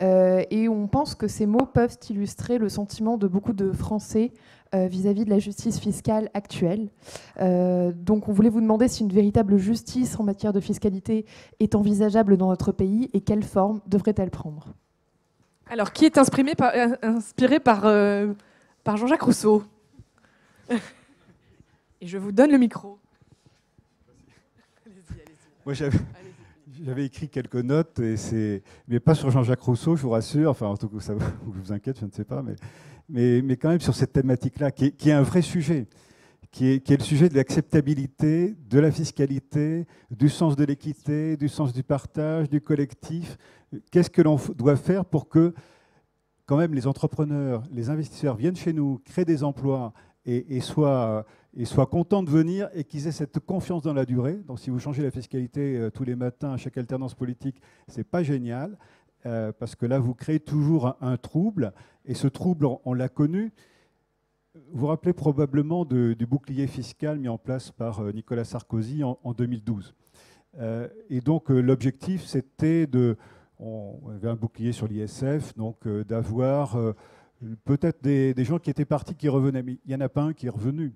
[SPEAKER 7] Et on pense que ces mots peuvent illustrer le sentiment de beaucoup de Français vis-à-vis de la justice fiscale actuelle. Donc on voulait vous demander si une véritable justice en matière de fiscalité est envisageable dans notre pays et quelle forme devrait-elle prendre?
[SPEAKER 1] Alors, qui est inspiré par Jean-Jacques Rousseau? Et je vous donne le micro. Allez-y.
[SPEAKER 5] Moi, j'avais écrit quelques notes, mais pas sur Jean-Jacques Rousseau, je vous rassure. Enfin, en tout cas, ça vous inquiète, je ne sais pas. Mais quand même sur cette thématique-là, qui est un vrai sujet, qui est le sujet de l'acceptabilité, de la fiscalité, du sens de l'équité, du sens du partage, du collectif. Qu'est-ce que l'on doit faire pour que, quand même, les entrepreneurs, les investisseurs viennent chez nous, créent des emplois et soient contents de venir et qu'ils aient cette confiance dans la durée. Donc si vous changez la fiscalité tous les matins à chaque alternance politique, ce n'est pas génial, parce que là, vous créez toujours un trouble. Et ce trouble, on l'a connu. Vous vous rappelez probablement du bouclier fiscal mis en place par Nicolas Sarkozy en 2012. Et donc l'objectif, c'était on avait un bouclier sur l'ISF, donc d'avoir peut-être des gens qui étaient partis, qui revenaient. Mais il n'y en a pas un qui est revenu.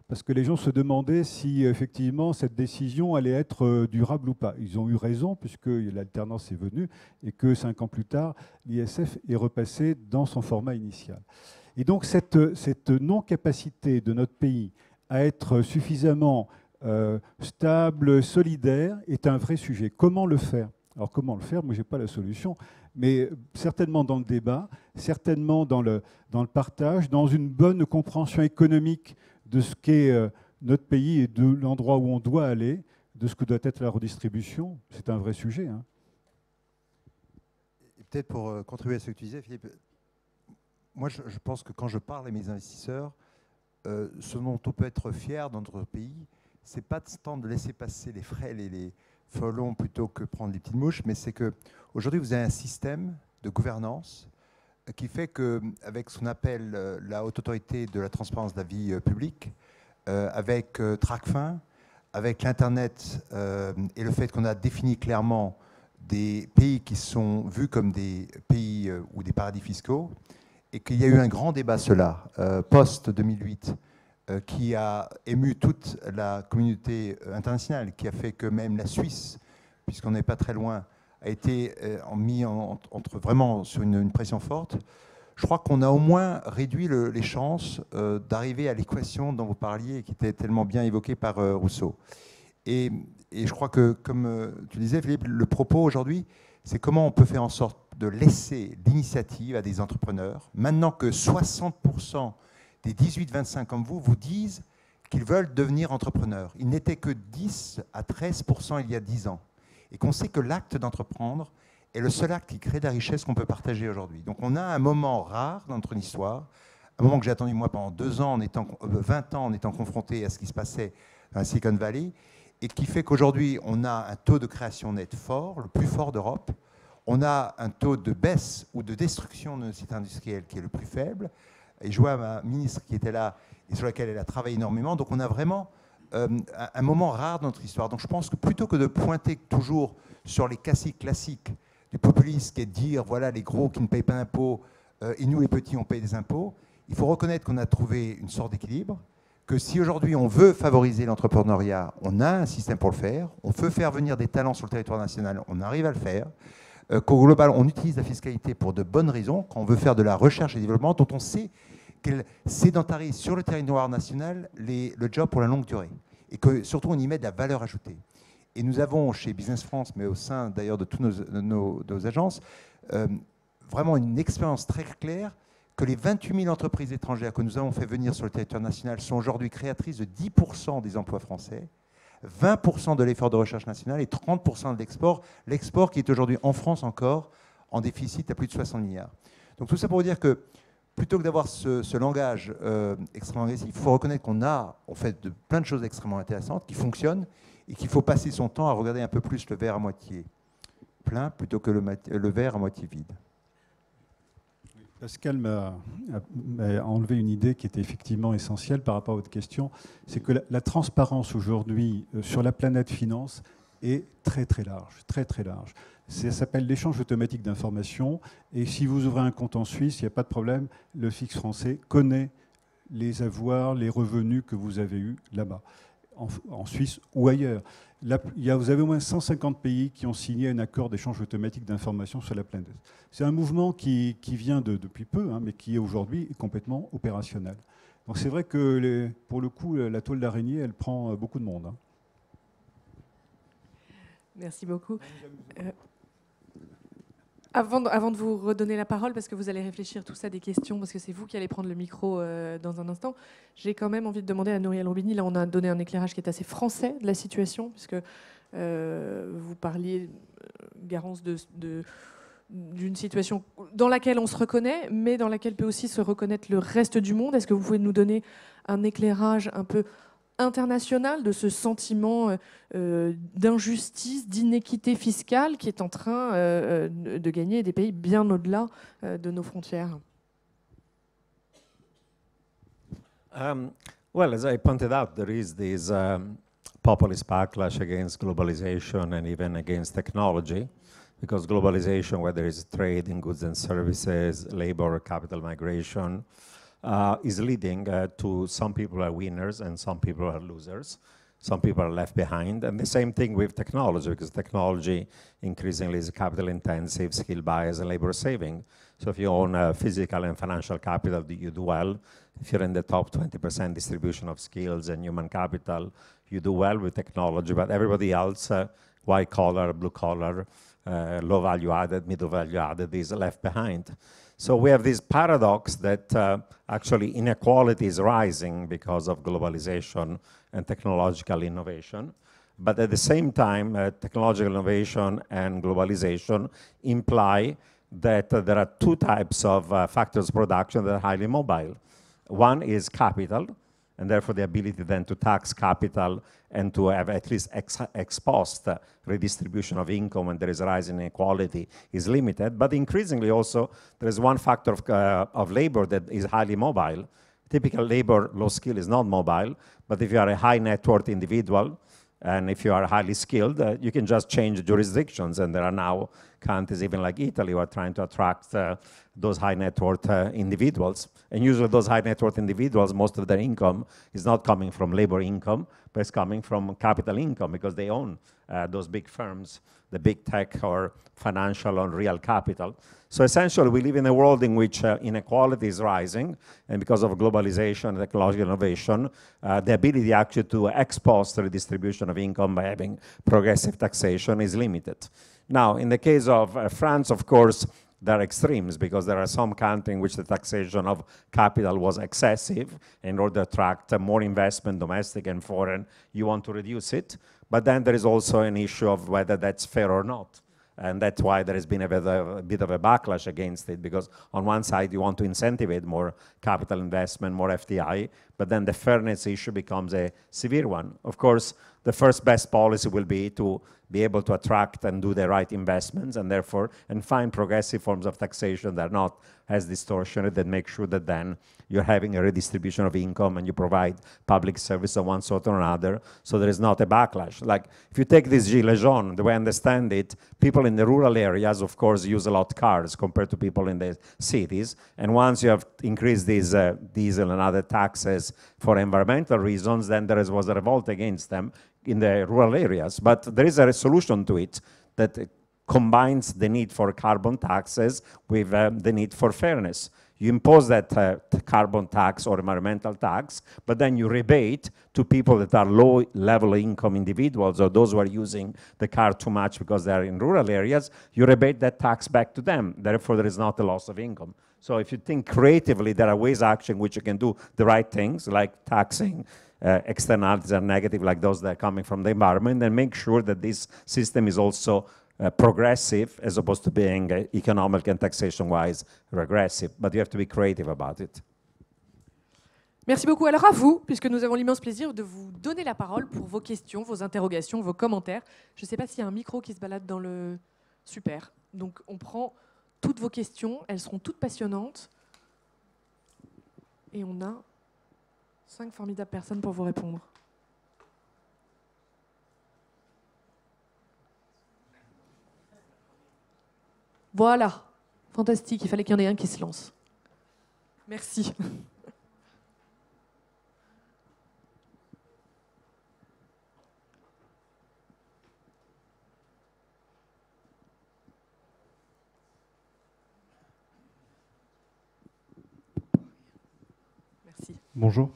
[SPEAKER 5] Parce que les gens se demandaient si effectivement cette décision allait être durable ou pas. Ils ont eu raison puisque l'alternance est venue et que 5 ans plus tard, l'ISF est repassé dans son format initial. Et donc cette non-capacité de notre pays à être suffisamment stable, solidaire, est un vrai sujet. Comment le faire? Alors comment le faire? Moi, je n'ai pas la solution, mais certainement dans le débat, certainement dans le partage, dans une bonne compréhension économique de ce qu'est notre pays et de l'endroit où on doit aller, de ce que doit être la redistribution. C'est un vrai sujet. Hein.
[SPEAKER 3] Et peut-être pour contribuer à ce que tu disais, Philippe, moi je pense que quand je parle à mes investisseurs, ce dont on peut être fier dans notre pays, c'est pas tant de laisser passer les frêles et les frelons plutôt que prendre les petites mouches, mais c'est qu'aujourd'hui vous avez un système de gouvernance qui fait qu'avec ce qu'on appelle la haute autorité de la transparence de la vie publique, avec Tracfin, avec l'Internet et le fait qu'on a défini clairement des pays qui sont vus comme des pays ou des paradis fiscaux, et qu'il y a eu un grand débat, post-2008, qui a ému toute la communauté internationale, qui a fait que même la Suisse, puisqu'on n'est pas très loin, a été mis vraiment sur une pression forte. Je crois qu'on a au moins réduit les chances d'arriver à l'équation dont vous parliez, qui était tellement bien évoquée par Rousseau. Et je crois que, comme tu disais, Philippe, le propos aujourd'hui, c'est comment on peut faire en sorte de laisser l'initiative à des entrepreneurs. Maintenant que 60% des 18-25 comme vous disent qu'ils veulent devenir entrepreneurs. Ils n'étaient que 10 à 13% il y a 10 ans. Et qu'on sait que l'acte d'entreprendre est le seul acte qui crée de la richesse qu'on peut partager aujourd'hui. Donc on a un moment rare dans notre histoire, un moment que j'ai attendu moi pendant 20 ans en étant confronté à ce qui se passait dans la Silicon Valley, et qui fait qu'aujourd'hui on a un taux de création nette fort, le plus fort d'Europe. On a un taux de baisse ou de destruction de nos sites industriels qui est le plus faible. Et je vois ma ministre qui était là et sur laquelle elle a travaillé énormément. Donc on a vraiment un moment rare dans notre histoire. Donc je pense que plutôt que de pointer toujours sur les classiques du populisme, qui est de dire voilà les gros qui ne payent pas d'impôts et nous les petits on paye des impôts, il faut reconnaître qu'on a trouvé une sorte d'équilibre, que si aujourd'hui on veut favoriser l'entrepreneuriat, on a un système pour le faire, on peut faire venir des talents sur le territoire national, on arrive à le faire, qu'au global on utilise la fiscalité pour de bonnes raisons, quand on veut faire de la recherche et développement dont on sait qu'elle sédentarise sur le territoire national le job pour la longue durée. Et que surtout, on y met de la valeur ajoutée. Et nous avons chez Business France, mais au sein d'ailleurs de toutes nos agences, vraiment une expérience très claire que les 28 000 entreprises étrangères que nous avons fait venir sur le territoire national sont aujourd'hui créatrices de 10% des emplois français, 20% de l'effort de recherche nationale et 30% de l'export. L'export qui est aujourd'hui en France encore en déficit à plus de 60 milliards. Donc tout ça pour vous dire que plutôt que d'avoir ce langage extrêmement agressif, il faut reconnaître qu'on a en fait plein de choses extrêmement intéressantes qui fonctionnent et qu'il faut passer son temps à regarder un peu plus le verre à moitié plein plutôt que le verre à moitié vide.
[SPEAKER 5] Pascal m'a enlevé une idée qui était effectivement essentielle par rapport à votre question, c'est que la transparence aujourd'hui sur la planète finance est très très large, très très large. Ça s'appelle l'échange automatique d'informations. Et si vous ouvrez un compte en Suisse, il n'y a pas de problème. Le fisc français connaît les avoirs, les revenus que vous avez eus là-bas, en Suisse ou ailleurs. Vous avez au moins 150 pays qui ont signé un accord d'échange automatique d'informations sur la planète. C'est un mouvement qui vient depuis peu, hein, mais qui est aujourd'hui complètement opérationnel. Donc c'est vrai que pour le coup, la toile d'araignée, elle prend beaucoup de monde. Hein.
[SPEAKER 1] Merci beaucoup. Avant de vous redonner la parole, parce que vous allez réfléchir tout ça des questions, parce que c'est vous qui allez prendre le micro dans un instant, j'ai quand même envie de demander à Nouriel Roubini, là on a donné un éclairage qui est assez français de la situation, puisque vous parliez, Garance, d'une situation dans laquelle on se reconnaît, mais dans laquelle peut aussi se reconnaître le reste du monde. Est-ce que vous pouvez nous donner un éclairage un peu international de ce sentiment d'injustice, d'inéquité fiscale qui est en train de gagner des pays bien au-delà de nos frontières?
[SPEAKER 6] Well, as I pointed out, there is this populist backlash against globalization and even against technology, because globalization, whether it's trade in goods and services, labor, capital migration, is leading to some people are winners and some people are losers. some people are left behind. And the same thing with technology, because technology increasingly is capital intensive, skill bias, and labor saving. So if you own physical and financial capital, you do well. If you're in the top 20% distribution of skills and human capital, you do well with technology, but everybody else, white collar, blue collar, low value added, middle value added, is left behind. So we have this paradox that actually inequality is rising because of globalization and technological innovation. But at the same time, technological innovation and globalization imply that there are two types of factors of production that are highly mobile. One is capital, and therefore the ability then to tax capital and to have at least ex post redistribution of income when there is a rise in inequality is limited. But increasingly also, there is one factor of labor that is highly mobile. Typical labor, low skill, is not mobile, but if you are a high net worth individual, and if you are highly skilled, you can just change jurisdictions. And there are now countries, even like Italy, who are trying to attract those high net worth individuals. And usually those high net worth individuals, most of their income is not coming from labor income, but it's coming from capital income because they own those big firms, the big tech or financial or real capital. So essentially, we live in a world in which inequality is rising, and because of globalization and technological innovation, the ability actually to ex post redistribution of income by having progressive taxation is limited. Now, in the case of France, of course, there are extremes, because there are some countries in which the taxation of capital was excessive. In order to attract more investment, domestic and foreign, you want to reduce it. But then there is also an issue of whether that's fair or not. And that's why there has been a bit of a backlash against it, because on one side you want to incentivize more capital investment, more FDI, but then the fairness issue becomes a severe one. Of course, the first best policy will be to be able to attract and do the right investments, and therefore, and find progressive forms of taxation that are not as distortionate, that make sure that then you're having a redistribution of income and you provide public service of one sort or another, so there is not a backlash. Like, if you take this Gilets jaunes, the way I understand it, people in the rural areas, of course, use a lot cars compared to people in the cities, and once you have increased these diesel and other taxes for environmental reasons, then there was a revolt against them in the rural areas. But there is a solution to it that combines the need for carbon taxes with the need for fairness. You impose that carbon tax or environmental tax, but then you rebate to people that are low-level income individuals, or those who are using the car too much because they're in rural areas. You rebate that tax back to them. Therefore, there is not a loss of income. So if you think creatively, there are ways actually in which you can do the right things, like taxing externalities are negative, like those that are coming from the environment, and make sure that this system is also progressive, as opposed to being economic and taxation-wise regressive. But you have to be creative about it.
[SPEAKER 1] Merci beaucoup. Alors à vous, puisque nous avons l'immense plaisir de vous donner la parole pour vos questions, vos interrogations, vos commentaires. Je ne sais pas s'il y a un micro qui se balade dans le... Super. Donc on prend toutes vos questions, elles seront toutes passionnantes. Et on a 5 formidables personnes pour vous répondre. Voilà, fantastique, il fallait qu'il y en ait un qui se lance. Merci. Merci.
[SPEAKER 8] Bonjour.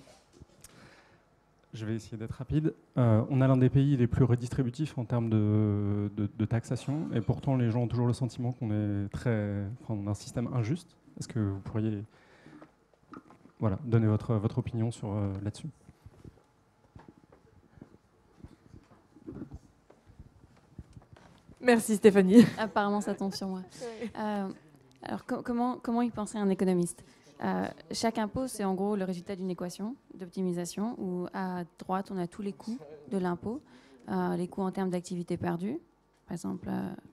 [SPEAKER 8] Je vais essayer d'être rapide. On a l'un des pays les plus redistributifs en termes de taxation, et pourtant les gens ont toujours le sentiment qu'on on a un système injuste. Est-ce que vous pourriez donner votre opinion là-dessus?
[SPEAKER 1] Merci Stéphanie.
[SPEAKER 2] Apparemment, ça tombe sur moi. Alors, comment y penser un économiste? Chaque impôt, c'est en gros le résultat d'une équation d'optimisation où à droite, on a tous les coûts de l'impôt, les coûts en termes d'activité perdue, par exemple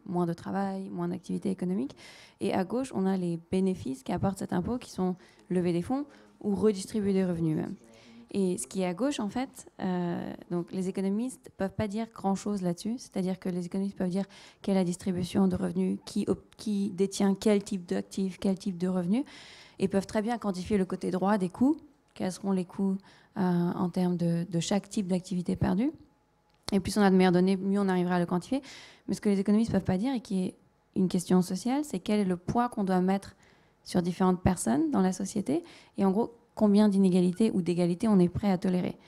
[SPEAKER 2] moins de travail, moins d'activité économique, et à gauche, on a les bénéfices qu'apporte cet impôt, qui sont lever des fonds ou redistribuer des revenus même. Et ce qui est à gauche, en fait, donc les économistes ne peuvent pas dire grand-chose là-dessus. C'est-à-dire que les économistes peuvent dire quelle est la distribution de revenus, qui détient quel type d'actifs, quel type de revenus, et peuvent très bien quantifier le côté droit des coûts quels seront les coûts en termes de chaque type d'activité perdue. Et plus on a de meilleures données, mieux on arrivera à le quantifier. Mais ce que les économistes ne peuvent pas dire, et qui est une question sociale, c'est quel est le poids qu'on doit mettre sur différentes personnes dans la société, et en gros, combien d'inégalités ou d'égalités on est prêt à tolérer.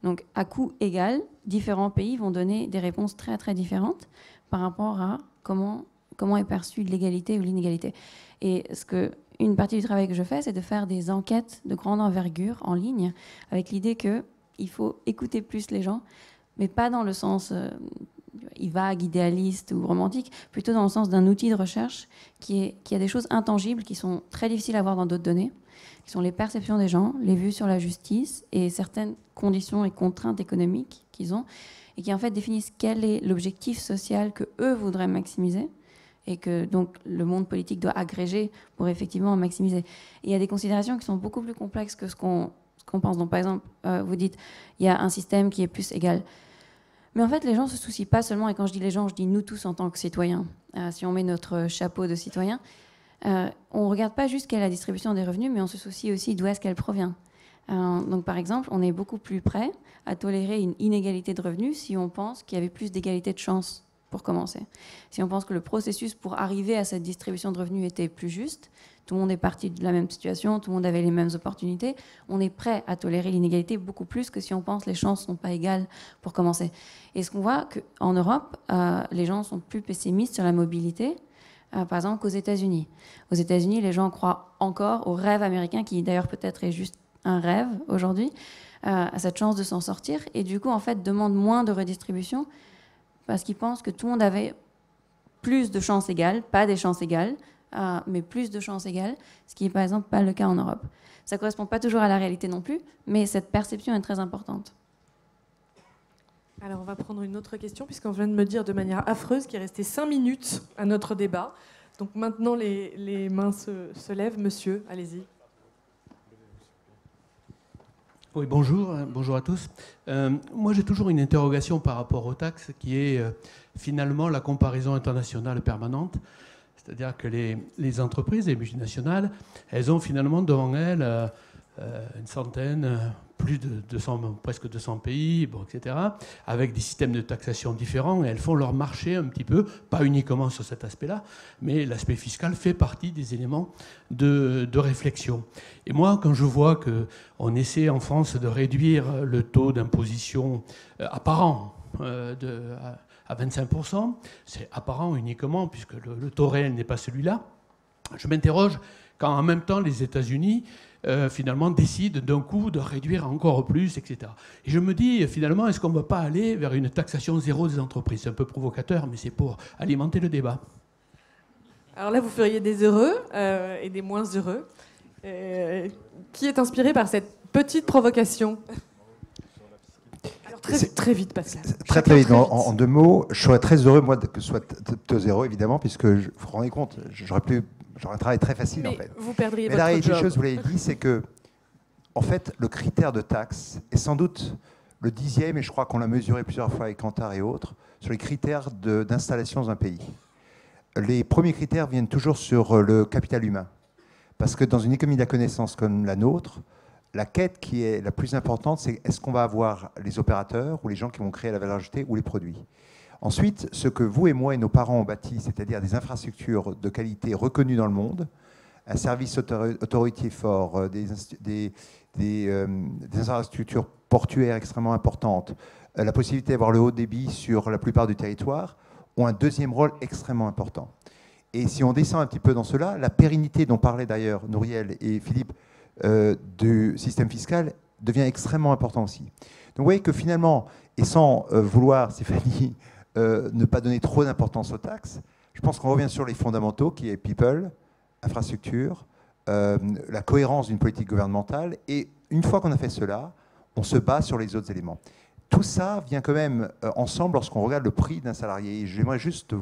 [SPEAKER 2] Donc, à coût égal, différents pays vont donner des réponses très, très différentes par rapport à comment est perçue l'égalité ou l'inégalité. Et une partie du travail que je fais, c'est de faire des enquêtes de grande envergure en ligne, avec l'idée qu'il faut écouter plus les gens, mais pas dans le sens vague, idéaliste ou romantique, plutôt dans le sens d'un outil de recherche qui a des choses intangibles qui sont très difficiles à voir dans d'autres données, qui sont les perceptions des gens, les vues sur la justice et certaines conditions et contraintes économiques qu'ils ont, et qui en fait définissent quel est l'objectif social que eux voudraient maximiser, et que donc le monde politique doit agréger pour effectivement maximiser. Et il y a des considérations qui sont beaucoup plus complexes que ce qu'on pense. Donc par exemple, vous dites, il y a un système qui est plus égal. Mais en fait, les gens ne se soucient pas seulement, et quand je dis les gens, je dis nous tous en tant que citoyens. Si on met notre chapeau de citoyen, on ne regarde pas juste quelle est la distribution des revenus, mais on se soucie aussi d'où est-ce qu'elle provient. Donc par exemple, on est beaucoup plus prêt à tolérer une inégalité de revenus si on pense qu'il y avait plus d'égalité de chances pour commencer. Si on pense que le processus pour arriver à cette distribution de revenus était plus juste, tout le monde est parti de la même situation, tout le monde avait les mêmes opportunités, on est prêt à tolérer l'inégalité beaucoup plus que si on pense que les chances ne sont pas égales pour commencer. Et ce qu'on voit qu'en Europe, les gens sont plus pessimistes sur la mobilité, par exemple qu'aux États-Unis. Aux États-Unis, les gens croient encore au rêve américain, qui d'ailleurs peut-être est juste un rêve aujourd'hui, à cette chance de s'en sortir, et du coup en fait demandent moins de redistribution parce qu'ils pensent que tout le monde avait plus de chances égales, pas des chances égales, mais plus de chances égales, ce qui n'est par exemple pas le cas en Europe. Ça ne correspond pas toujours à la réalité non plus, mais cette perception est très importante.
[SPEAKER 1] Alors on va prendre une autre question, puisqu'on vient de me dire de manière affreuse qu'il restait 5 minutes à notre débat. Donc maintenant les mains se lèvent. Monsieur, allez-y.
[SPEAKER 9] Oui, bonjour à tous. Moi, j'ai toujours une interrogation par rapport aux taxes qui est finalement la comparaison internationale permanente. C'est-à-dire que les entreprises, les multinationales, elles ont finalement devant elles une centaine, plus de 200, presque 200 pays, bon, etc., avec des systèmes de taxation différents. Et elles font leur marché un petit peu, pas uniquement sur cet aspect-là, mais l'aspect fiscal fait partie des éléments de réflexion. Et moi, quand je vois qu'on essaie en France de réduire le taux d'imposition apparent à 25%, c'est apparent uniquement, puisque le taux réel n'est pas celui-là, je m'interroge quand en même temps les États-Unis finalement décident d'un coup de réduire encore plus, etc. Et je me dis finalement, est-ce qu'on ne va pas aller vers une taxation zéro des entreprises? C'est un peu provocateur, mais c'est pour alimenter le débat.
[SPEAKER 1] Alors là, vous feriez des heureux et des moins heureux. Qui est inspiré par cette petite provocation? Alors, très vite, Pascal.
[SPEAKER 3] Très vite. En 2 mots, je serais très heureux, moi, que ce soit taux zéro, évidemment, puisque vous vous rendez compte, j'aurais un travail très facile,
[SPEAKER 1] mais
[SPEAKER 3] en fait.
[SPEAKER 1] Vous perdriez
[SPEAKER 3] mais
[SPEAKER 1] votre
[SPEAKER 3] la réalité
[SPEAKER 1] job.
[SPEAKER 3] des choses, vous l'avez dit, c'est que, en fait, le critère de taxe est sans doute le 10e, et je crois qu'on l'a mesuré plusieurs fois avec Kantar et autres, sur les critères d'installation dans un pays. Les premiers critères viennent toujours sur le capital humain. Parce que dans une économie de la connaissance comme la nôtre, la quête qui est la plus importante, c'est est-ce qu'on va avoir les opérateurs ou les gens qui vont créer la valeur ajoutée ou les produits. Ensuite, ce que vous et moi et nos parents ont bâti, c'est-à-dire des infrastructures de qualité reconnues dans le monde, un service autoroutier fort, des infrastructures portuaires extrêmement importantes, la possibilité d'avoir le haut débit sur la plupart du territoire, ont un deuxième rôle extrêmement important. Et si on descend un petit peu dans cela, la pérennité dont parlaient d'ailleurs Nouriel et Philippe du système fiscal devient extrêmement important aussi. Donc vous voyez que finalement, et sans vouloir, Stéphanie, ne pas donner trop d'importance aux taxes, je pense qu'on revient sur les fondamentaux qui est people, infrastructure, la cohérence d'une politique gouvernementale, et une fois qu'on a fait cela, on se bat sur les autres éléments. Tout ça vient quand même ensemble lorsqu'on regarde le prix d'un salarié. Et j'aimerais juste,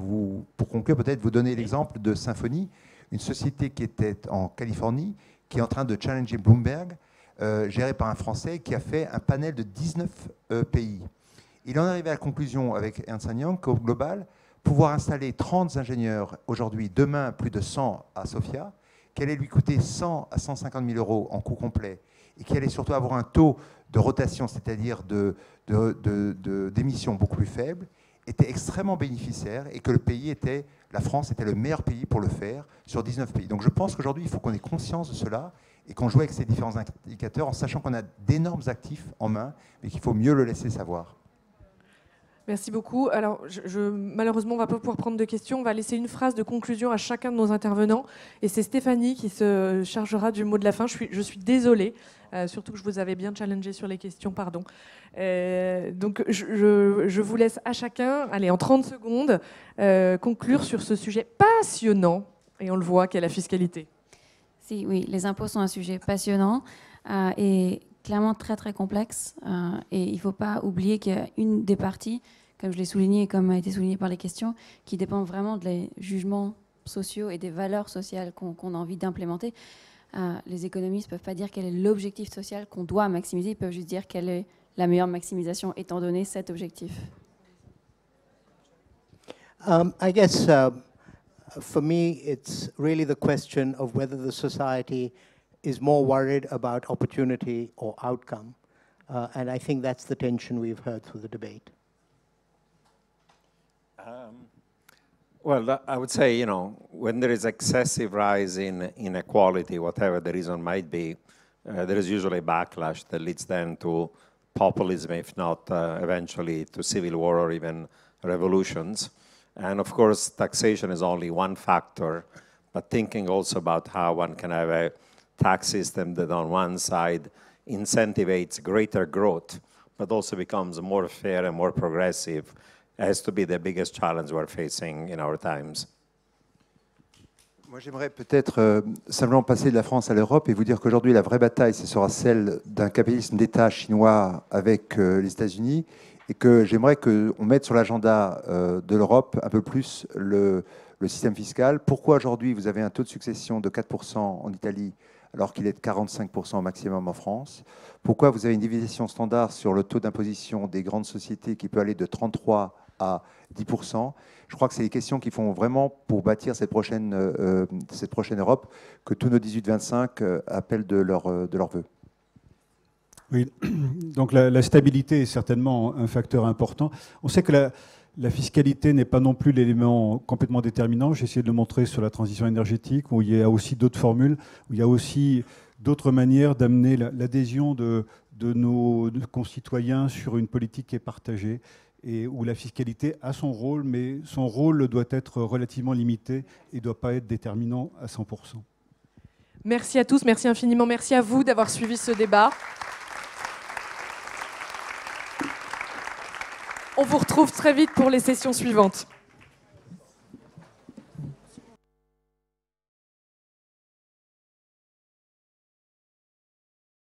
[SPEAKER 3] pour conclure, peut-être vous donner l'exemple de Symphony, une société qui était en Californie, qui est en train de challenger Bloomberg, géré par un Français, qui a fait un panel de 19 pays. Il en est arrivé à la conclusion avec Ernst & Young qu'au global, pouvoir installer 30 ingénieurs aujourd'hui, demain plus de 100 à Sofia, qui allait lui coûter 100 à 150 000 euros en coût complet, et qui allait surtout avoir un taux de rotation, c'est-à-dire d'émissions beaucoup plus faible, était extrêmement bénéficiaire, et que la France était le meilleur pays pour le faire sur 19 pays. Donc je pense qu'aujourd'hui, il faut qu'on ait conscience de cela et qu'on joue avec ces différents indicateurs en sachant qu'on a d'énormes actifs en main, mais qu'il faut mieux le laisser savoir.
[SPEAKER 1] Merci beaucoup. Alors, malheureusement, on ne va pas pouvoir prendre de questions. On va laisser une phrase de conclusion à chacun de nos intervenants. Et c'est Stéphanie qui se chargera du mot de la fin. Je suis désolée, surtout que je vous avais bien challengé sur les questions, pardon. Donc, je vous laisse à chacun, allez, en 30 secondes, conclure sur ce sujet passionnant, et on le voit, qu'est la fiscalité.
[SPEAKER 2] Si, oui, les impôts sont un sujet passionnant et clairement très très complexe. Et il ne faut pas oublier qu'il y a une des parties, comme je l'ai souligné et comme a été souligné par les questions, qui dépend vraiment des jugements sociaux et des valeurs sociales qu'on a envie d'implémenter. Les économistes ne peuvent pas dire quel est l'objectif social qu'on doit maximiser, ils peuvent juste dire quelle est la meilleure maximisation étant donné cet objectif.
[SPEAKER 4] I guess for me, it's really the question of whether the society is more worried about opportunity or outcome. And I think that's the tension we've heard through the debate.
[SPEAKER 6] Well, I would say, you know, when there is excessive rise in inequality, whatever the reason might be, there is usually a backlash that leads then to populism, if not eventually to civil war or even revolutions. And of course, taxation is only one factor, but thinking also about how one can have a tax system that on one side incentivizes greater growth, but also becomes more fair and more progressive, has to be the biggest challenge we're facing in our times.
[SPEAKER 3] Moi, j'aimerais peut-être simplement passer de la France à l'Europe et vous dire qu'aujourd'hui, la vraie bataille, ce sera celle d'un capitalisme d'État chinois avec les États-Unis, et que j'aimerais qu'on mette sur l'agenda de l'Europe un peu plus le système fiscal. Pourquoi aujourd'hui vous avez un taux de succession de 4% en Italie alors qu'il est de 45% au maximum en France? Pourquoi vous avez une division standard sur le taux d'imposition des grandes sociétés qui peut aller de 33 à 10%? Je crois que c'est des questions qui font vraiment pour bâtir cette prochaine Europe que tous nos 18-25 appellent de leur vœu.
[SPEAKER 5] Oui, donc la stabilité est certainement un facteur important. On sait que la fiscalité n'est pas non plus l'élément complètement déterminant. J'ai essayé de le montrer sur la transition énergétique, où il y a aussi d'autres formules, où il y a aussi d'autres manières d'amener l'adhésion de nos concitoyens sur une politique qui est partagée, et où la fiscalité a son rôle, mais son rôle doit être relativement limité et ne doit pas être déterminant à 100%.
[SPEAKER 1] Merci à tous, merci infiniment, merci à vous d'avoir suivi ce débat. On vous retrouve très vite pour les sessions suivantes.